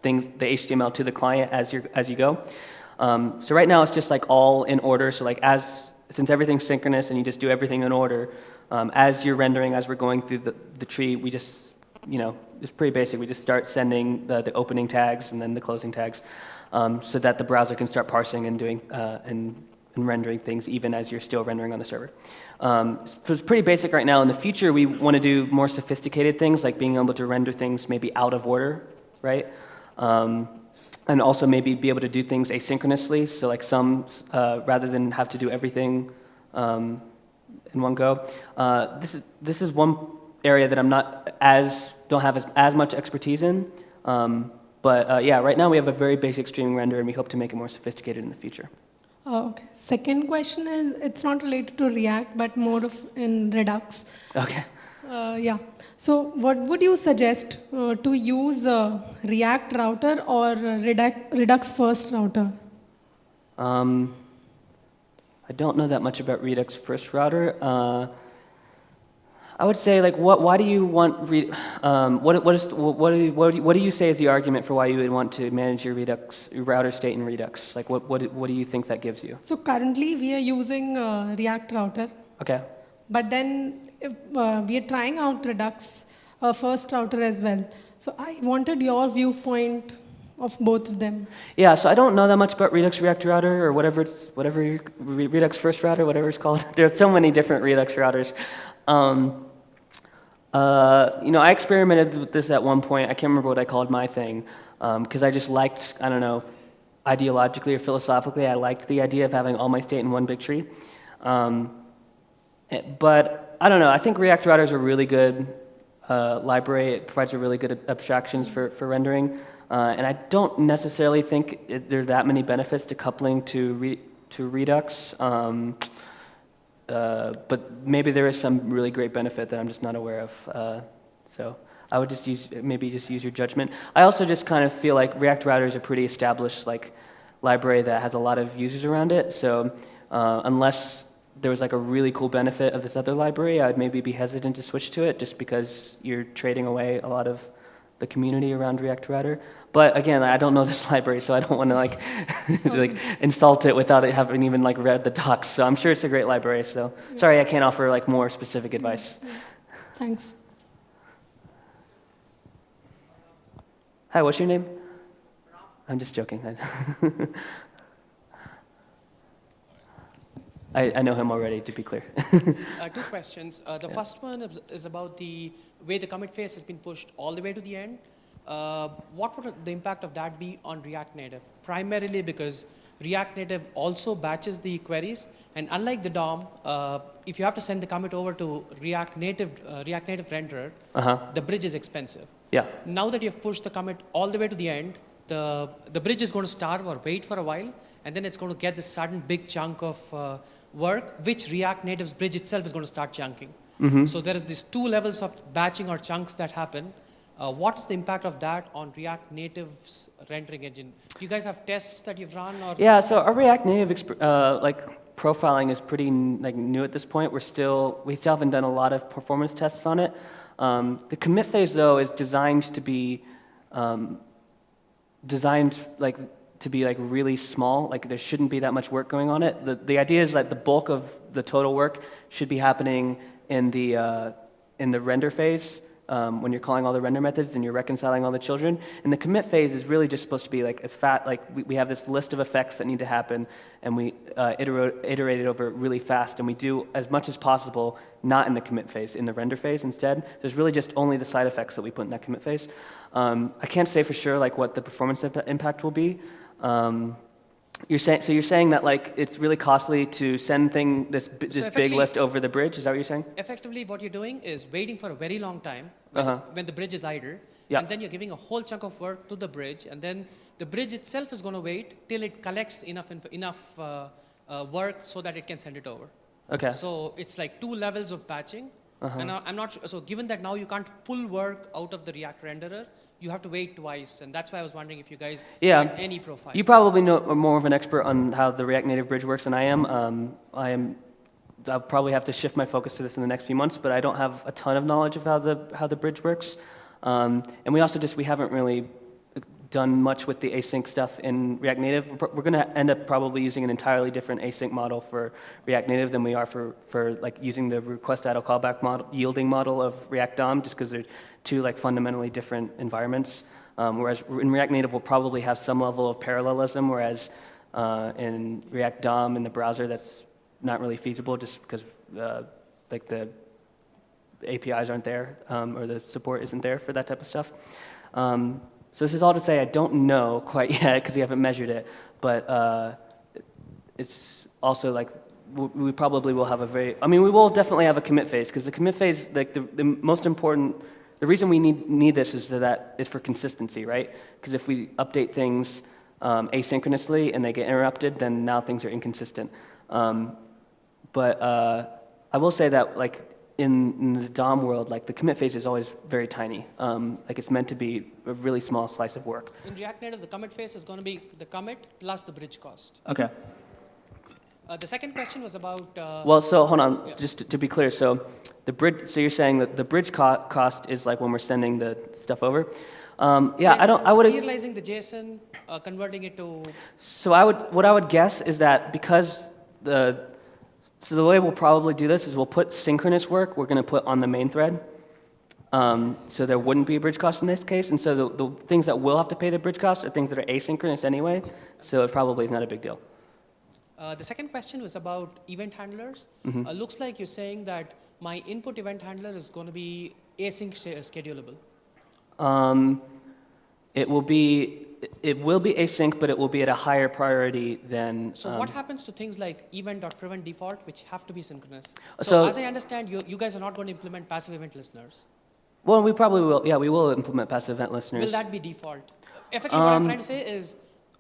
HTML to the client as you go. So right now it's just like all in order. So like since everything's synchronous and you just do everything in order, as you're rendering, as we're going through the tree, we just, it's pretty basic. We just start sending the opening tags and then the closing tags, so that the browser can start parsing and doing and rendering things even as you're still rendering on the server. So it's pretty basic right now. In the future, we want to do more sophisticated things, like being able to render things maybe out of order, right? And also maybe be able to do things asynchronously, so like rather than have to do everything in one go. This is one area that I'm don't have as much expertise in. But yeah, right now we have a very basic streaming render, and we hope to make it more sophisticated in the future. Okay. Second question is, it's not related to React, but more of in Redux. Okay. Yeah. So what would you suggest to use React router or Redux first router? I don't know that much about Redux first router. I would say, like, why do you want, what do you say is the argument for why you would want to manage your router state in Redux? Like, what do you think that gives you? So currently we are using React router, Okay. but then if, we are trying out Redux first router as well. So I wanted your viewpoint of both of them. Yeah, so I don't know that much about Redux React Router or Redux First Router, whatever it's called. There's so many different Redux routers. I experimented with this at one point. I can't remember what I called my thing, because I just liked, I don't know, ideologically or philosophically, I liked the idea of having all my state in one big tree. But I don't know, I think React Router is a really good library. It provides a really good abstractions for rendering. And I don't necessarily think there are that many benefits to coupling to Redux. But maybe there is some really great benefit that I'm just not aware of. So I would just use your judgment. I also just kind of feel like React Router is a pretty established library that has a lot of users around it. So unless there was like a really cool benefit of this other library, I'd maybe be hesitant to switch to it just because you're trading away a lot of the community around React Router. But again, I don't know this library, so I don't want to insult it without it having even read the docs. So I'm sure it's a great library. So sorry, I can't offer more specific advice. Thanks. Hi, what's your name? I'm just joking. I know him already, to be clear. Two questions. The first one is about the way the commit phase has been pushed all the way to the end. What would the impact of that be on React Native? Primarily because React Native also batches the queries, and unlike the DOM, if you have to send the commit over to React Native renderer, the bridge is expensive. Yeah. Now that you've pushed the commit all the way to the end, the bridge is going to starve or wait for a while, and then it's going to get this sudden big chunk of work, which React Native's bridge itself is going to start chunking. So there is these two levels of batching or chunks that happen. What is the impact of that on React Native's rendering engine? Do you guys have tests that you've run? Or? Yeah, so our React Native profiling is pretty new at this point. We still haven't done a lot of performance tests on it. The commit phase though is designed to be really small. There shouldn't be that much work going on it. The idea is that the bulk of the total work should be happening in the render phase. When you're calling all the render methods and you're reconciling all the children. And the commit phase is really just supposed to be we have this list of effects that need to happen, and we iterate it over really fast, and we do as much as possible not in the commit phase, in the render phase instead. There's really just only the side effects that we put in that commit phase. I can't say for sure what the performance impact will be. You're saying that it's really costly to send this big list over the bridge. Is that what you're saying? Effectively, what you're doing is waiting for a very long time when the bridge is idle, and then you're giving a whole chunk of work to the bridge, and then the bridge itself is going to wait till it collects enough work so that it can send it over. Okay. So it's like two levels of batching, and I'm not sure. So given that now you can't pull work out of the React renderer, you have to wait twice, and that's why I was wondering if you guys had any profile. You probably know more of an expert on how the React Native bridge works than I am. I'll probably have to shift my focus to this in the next few months, but I don't have a ton of knowledge of how the bridge works. And we also we haven't really done much with the async stuff in React Native. We're going to end up probably using an entirely different async model for React Native than we are for using the request idle callback model, yielding model of React DOM, just because they're two fundamentally different environments. Whereas in React Native we'll probably have some level of parallelism, whereas in React DOM in the browser that's not really feasible, just because the APIs aren't there or the support isn't there for that type of stuff. So this is all to say I don't know quite yet because we haven't measured it, but it's also we probably will have we will definitely have a commit phase, because the commit phase, the most important, the reason we need this is for consistency, right? Because if we update things asynchronously and they get interrupted, then now things are inconsistent. But I will say that like in the DOM world, like the commit phase is always very tiny. Like it's meant to be a really small slice of work. In React Native, the commit phase is going to be the commit plus the bridge cost. Okay. The second question was about. Well, so hold on, Yeah. just to be clear. So the bridge. So you're saying that the bridge cost is like when we're sending the stuff over. Yeah, I would. Serializing the JSON, converting it to. So what I would guess is that because so the way we'll probably do this is we'll put synchronous work, we're going to put on the main thread. So there wouldn't be a bridge cost in this case. And so the things that will have to pay the bridge cost are things that are asynchronous anyway. So it probably is not a big deal. The second question was about event handlers. Looks like you're saying that my input event handler is going to be async schedulable. It will be async, but it will be at a higher priority than. So what happens to things like event.prevent default, which have to be synchronous? So So- as I understand, you guys are not going to implement passive event listeners. Well, we probably will. Yeah, we will implement passive event listeners. Will that be default? Effectively, what I'm trying to say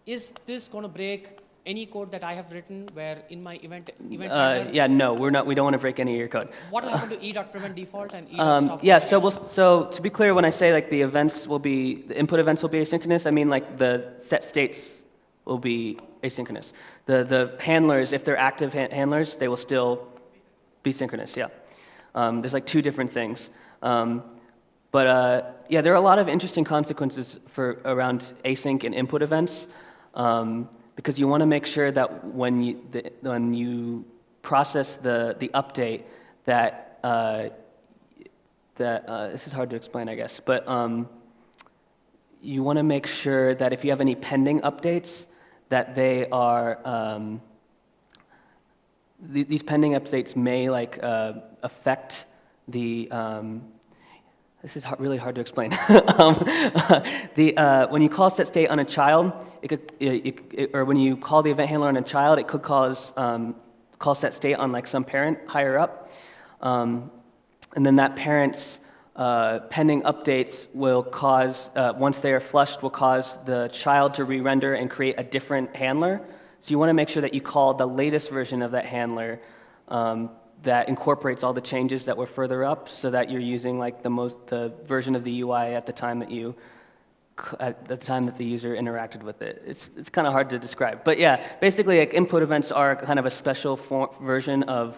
is this going to break any code that I have written where in my event handler? Yeah, no, we're not. We don't want to break any of your code. What will happen to e.prevent default and e.stop? Yeah, so to be clear, when I say like the input events will be asynchronous, I mean like the set states will be asynchronous. The handlers, if they're active handlers, they will still be synchronous. Yeah, there's like two different things. But yeah, there are a lot of interesting consequences around async and input events. Because you want to make sure that when you process the update that this is hard to explain, I guess, but you want to make sure that if you have any pending updates, that they are these pending updates may like affect the. This is really hard to explain. When you call set state on a child, or when you call the event handler on a child, it could cause call set state on like some parent higher up, and then that parent's pending updates will cause once they are flushed will cause the child to re-render and create a different handler. So you want to make sure that you call the latest version of that handler. That incorporates all the changes that were further up, so that you're using like the version of the UI at the time that the user interacted with it. It's kind of hard to describe, but yeah, basically like input events are kind of a special version of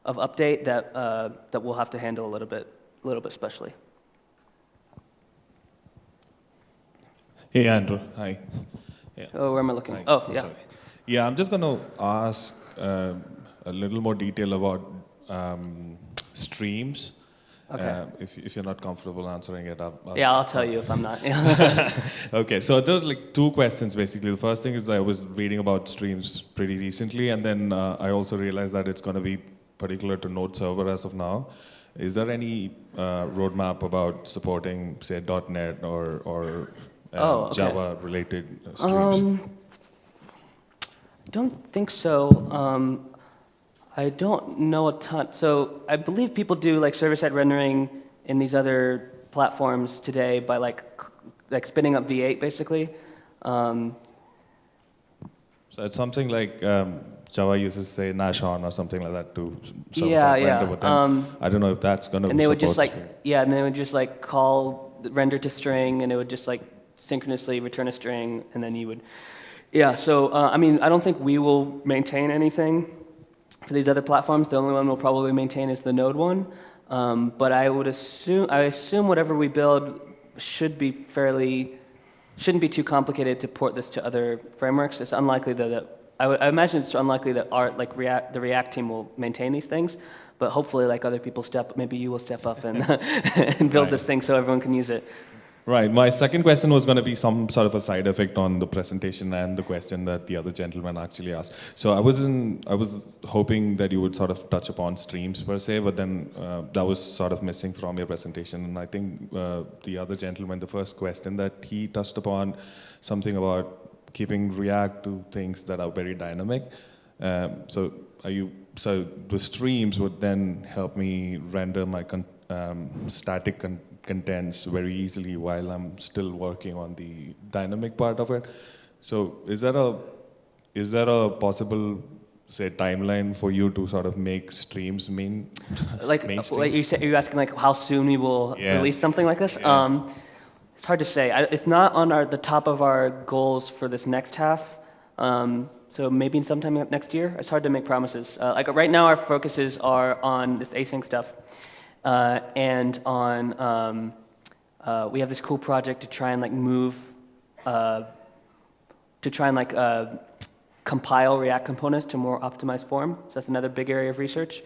update that we'll have to handle a little bit specially. Hey Andrew, hi. Yeah. Oh, where am I looking? Hi. Oh, yeah. Sorry. Yeah, I'm just going to ask a little more detail about streams. Okay. If you're not comfortable answering it, I'll tell you if I'm not. Okay, so there's like two questions basically. The first thing is I was reading about streams pretty recently, and then I also realized that it's going to be particular to Node Server as of now. Is there any roadmap about supporting, say, .NET or Okay. Java-related streams? I don't think so. I don't know a ton. So I believe people do like server-side rendering in these other platforms today by like spinning up V8 basically. So it's something like Java uses, say, Nashon or something like that to server-side render, but then I don't know if that's going to and they would just support like stream. and they would just like call the render to string, and it would just like synchronously return a string, and then you would. Yeah. So I mean, I don't think we will maintain anything for these other platforms. The only one we'll probably maintain is the Node one. But I assume whatever we build shouldn't be too complicated to port this to other frameworks. It's unlikely I imagine it's unlikely that the React team will maintain these things, but hopefully like other people maybe you will step up and and build this thing so everyone can use it. Right. My second question was going to be some sort of a side effect on the presentation and the question that the other gentleman actually asked. So I was hoping that you would sort of touch upon streams per se, but then that was sort of missing from your presentation. And I think the other gentleman, the first question that he touched upon, something about keeping React to things that are very dynamic. So the streams would then help me render my static contents very easily while I'm still working on the dynamic part of it. So is there a possible, say, timeline for you to sort of make streams Like, mainstream? you're asking like how soon we will Yeah. release something like this? Yeah. It's hard to say. It's not on the top of our goals for this next half. So maybe sometime next year. It's hard to make promises. Like right now, our focuses are on this async stuff, and on we have this cool project to try and like move, to try and like compile React components to more optimized form. So that's another big area of research.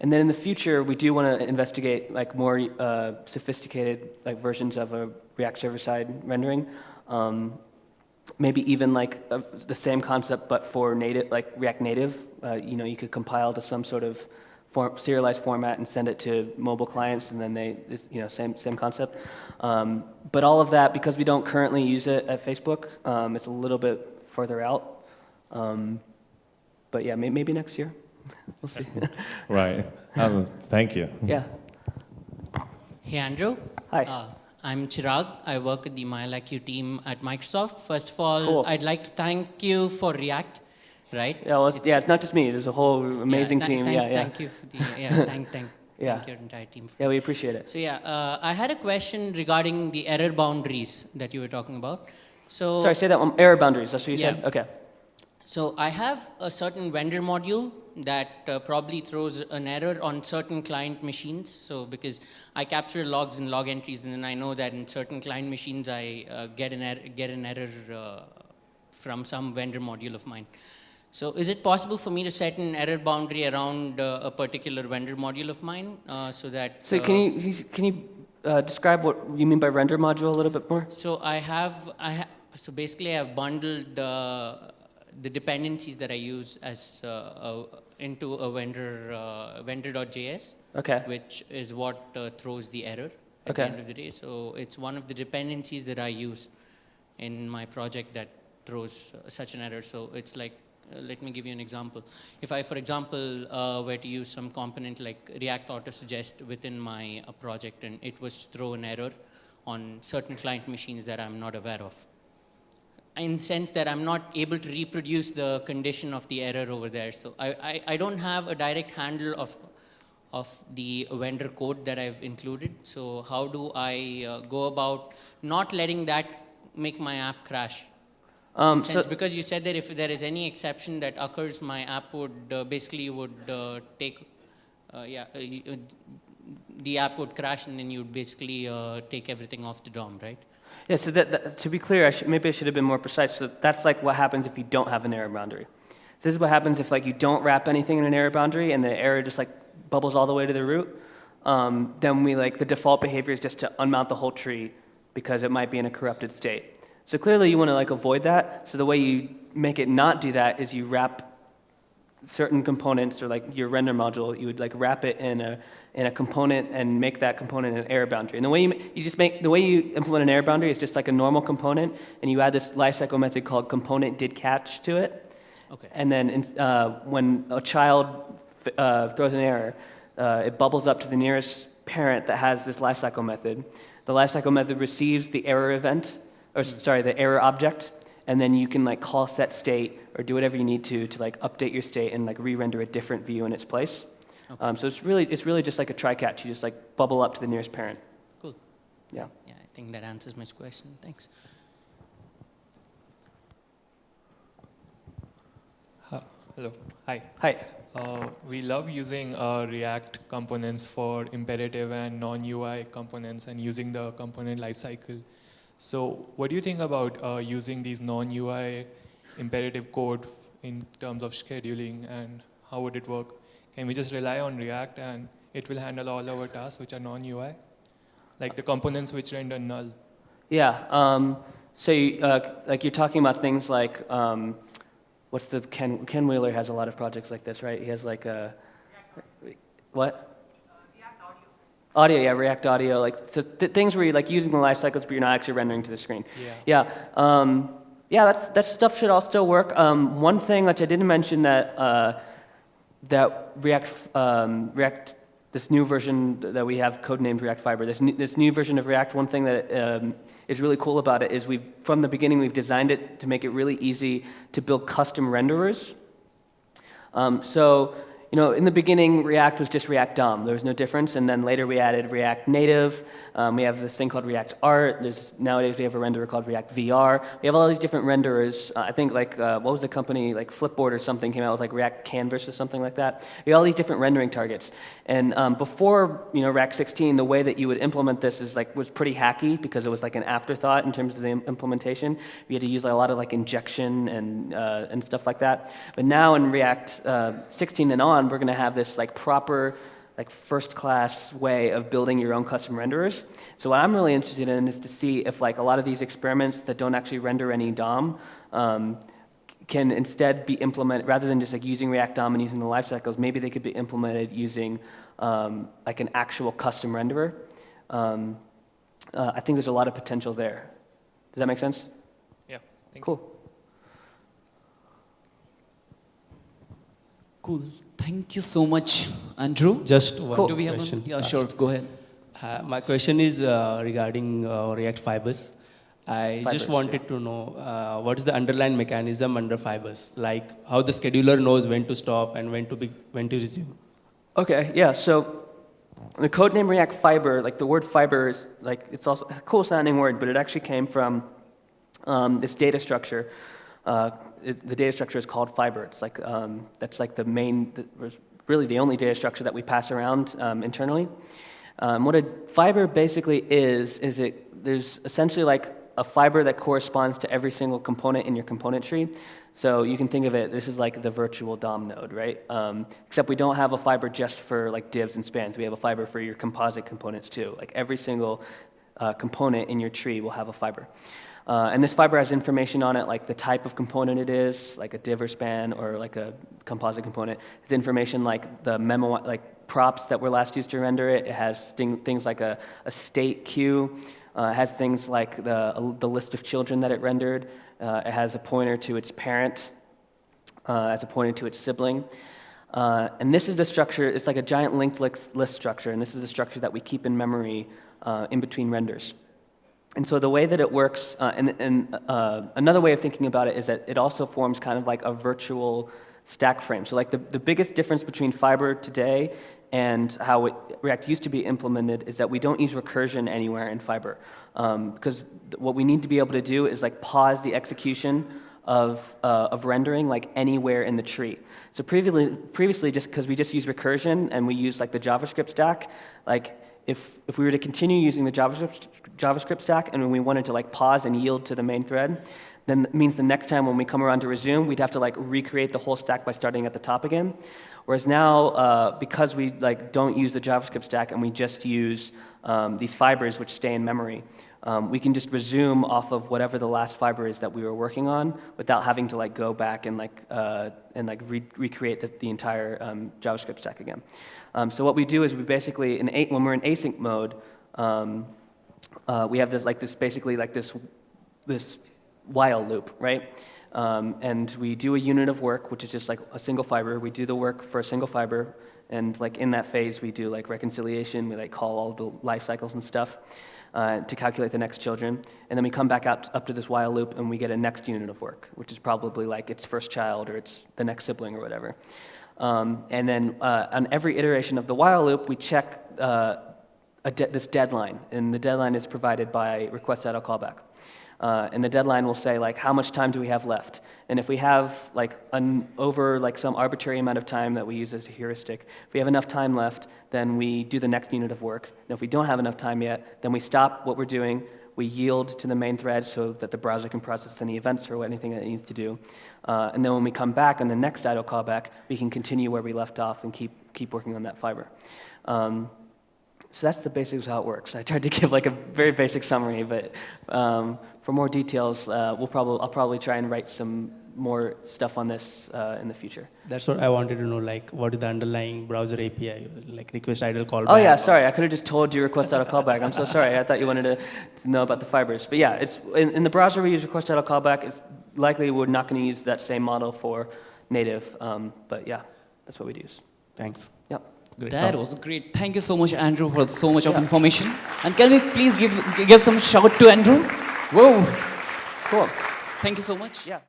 And then in the future, we do want to investigate like more sophisticated like versions of a React server-side rendering. Maybe even like the same concept, but for native, like React Native. You know, you could compile to some sort of serialized format and send it to mobile clients, and then you know, same concept. But all of that, because we don't currently use it at Facebook, it's a little bit further out. But yeah, maybe next year. We'll see. Right. Thank you. Yeah. Hey, Andrew. Hi. I'm Chirag. I work with the MyLikeU team at Microsoft. First of all, Cool. I'd like to thank you for React, right? Yeah, well, it's not just me. There's a whole amazing team. Thank you for the, thank Yeah. your entire team. Yeah, we appreciate it. So I had a question regarding the error boundaries that you were talking about. So Sorry, say that one. Error boundaries. That's what you said? Yeah. Okay. So I have a certain vendor module that probably throws an error on certain client machines. So because I capture logs and log entries, and then I know that in certain client machines I get an error from some vendor module of mine. So is it possible for me to set an error boundary around a particular vendor module of mine so that? So can you describe what you mean by render module a little bit more? So so basically I've bundled the dependencies that I use as into a vendor.js, Okay. which is what throws the error at the end of the day. So it's one of the dependencies that I use in my project that throws such an error. So it's like, let me give you an example. If I, for example, were to use some component like React Autosuggest within my project, and it was to throw an error on certain client machines that I'm not aware of, in the sense that I'm not able to reproduce the condition of the error over there. So I don't have a direct handle of the vendor code that I've included. So how do I go about not letting that make my app crash? Because you said that if there is any exception that occurs, my app would take, the app would crash, and then you'd basically take everything off the DOM, right? Yeah, so to be clear, maybe I should have been more precise. So that's like what happens if you don't have an error boundary. This is what happens if like you don't wrap anything in an error boundary and the error just like bubbles all the way to the root. Then the default behavior is just to unmount the whole tree because it might be in a corrupted state. So clearly you want to like avoid that. So the way you make it not do that is you wrap certain components, or like your render module, you would like wrap it in a component and make that component an error boundary. And the way you implement an error boundary is just like a normal component, and you add this lifecycle method called component did catch to it. Okay. And then when a child throws an error, it bubbles up to the nearest parent that has this lifecycle method. The lifecycle method receives the error event, the error object, and then you can like call set state or do whatever you need to like update your state and like re-render a different view in its place. Okay. So it's really just like a try-catch. You just like bubble up to the nearest parent. Cool. Yeah. Yeah, I think that answers my question. Thanks. Hello. Hi. Hi. We love using React components for imperative and non-UI components and using the component lifecycle. So what do you think about using these non-UI imperative code in terms of scheduling, and how would it work? Can we just rely on React and it will handle all our tasks which are non-UI? Like the components which render null. Yeah. So you're talking about things like, what's the, Ken Wheeler has a lot of projects like this, right? He has like a, what? Audio, yeah, React Audio, like so things where you're like using the life cycles, but you're not actually rendering to the screen. Yeah. Yeah. That stuff should all still work. One thing which I didn't mention that React, this new version that we have codenamed React Fiber, this new version of React. One thing that is really cool about it is from the beginning, we've designed it to make it really easy to build custom renderers. So, in the beginning, React was just React DOM. There was no difference. And then later we added React Native. We have this thing called React Art. Nowadays we have a renderer called React VR. We have all these different renderers. I think what was the company, like Flipboard or something came out with like React Canvas or something like that. We have all these different rendering targets. And before, React 16, the way that you would implement this was pretty hacky because it was like an afterthought in terms of the implementation. We had to use a lot of like injection and stuff like that. But now in React 16 and on, we're going to have this like proper, like first-class way of building your own custom renderers. So what I'm really interested in is to see if like a lot of these experiments that don't actually render any DOM can instead be implemented, rather than just like using React DOM and using the lifecycles, maybe they could be implemented using like an actual custom renderer. I think there's a lot of potential there. Does that make sense? Yeah, thank Cool. Cool. Thank you so much, Andrew. Just one Cool. Do we have question. one? Yeah, sure. Go ahead. My question is regarding React Fibers. I just Fibers, wanted to know what is the underlying mechanism under Fibers, like how the scheduler knows when to stop and when to resume. Okay, yeah, so the codename React Fiber, like the word fiber is like, it's also a cool sounding word, but it actually came from this data structure. The data structure is called fiber. It's like, that's like really the only data structure that we pass around internally. What a fiber basically is there's essentially like a fiber that corresponds to every single component in your component tree. So you can think of it, this is like the virtual DOM node, right? Except we don't have a fiber just for like divs and spans. We have a fiber for your composite components too. Like every single component in your tree will have a fiber. And this fiber has information on it, like the type of component it is, like a div or span or like a composite component. It's information like the memo, like props that were last used to render it. It has things like a state queue. It has things like the list of children that it rendered. It has a pointer to its parent. It has a pointer to its sibling. And this is the structure. It's like a giant linked list structure, and this is the structure that we keep in memory in between renders. And so the way that it works, another way of thinking about it is that it also forms kind of like a virtual stack frame. So like the biggest difference between Fiber today and how React used to be implemented is that we don't use recursion anywhere in Fiber. Because what we need to be able to do is like pause the execution of rendering like anywhere in the tree. So previously just because we just use recursion and we use like the JavaScript stack, like if we were to continue using the JavaScript stack and when we wanted to like pause and yield to the main thread, then it means the next time when we come around to resume, we'd have to like recreate the whole stack by starting at the top again. Whereas now, because we like don't use the JavaScript stack and we just use these fibers which stay in memory, we can just resume off of whatever the last fiber is that we were working on without having to like go back and recreate the entire JavaScript stack again. So what we do is we basically, when we're in async mode, we have this while loop, right? And we do a unit of work, which is just like a single fiber. We do the work for a single fiber, and like in that phase, we do like reconciliation. We like call all the life cycles and stuff to calculate the next children, and then we come back out up to this while loop, and we get a next unit of work, which is probably like its first child or it's the next sibling or whatever. And then on every iteration of the while loop, we check this deadline, and the deadline is provided by request.callback. And the deadline will say like how much time do we have left, and if we have like over like some arbitrary amount of time that we use as a heuristic, if we have enough time left, then we do the next unit of work. And if we don't have enough time yet, then we stop what we're doing, we yield to the main thread so that the browser can process any events or anything that it needs to do, and then when we come back on the next idle callback, we can continue where we left off and keep working on that fiber. So that's the basics of how it works. I tried to give like a very basic summary, but for more details, I'll probably try and write some more stuff on this in the future. That's what I wanted to know, like what is the underlying browser API, like request idle callback? Oh yeah, sorry, I could have just told you request.callback. I'm so sorry, I thought you wanted to know about the fibers. But yeah, it's in the browser we use request.callback. It's likely we're not going to use that same model for native, but yeah, that's what we'd use. Thanks. Yep. Great. That was great. Thank you so much, Andrew, for so much of information. And can we please give some shout to Andrew? Whoa. Cool. Thank you so much. Yeah.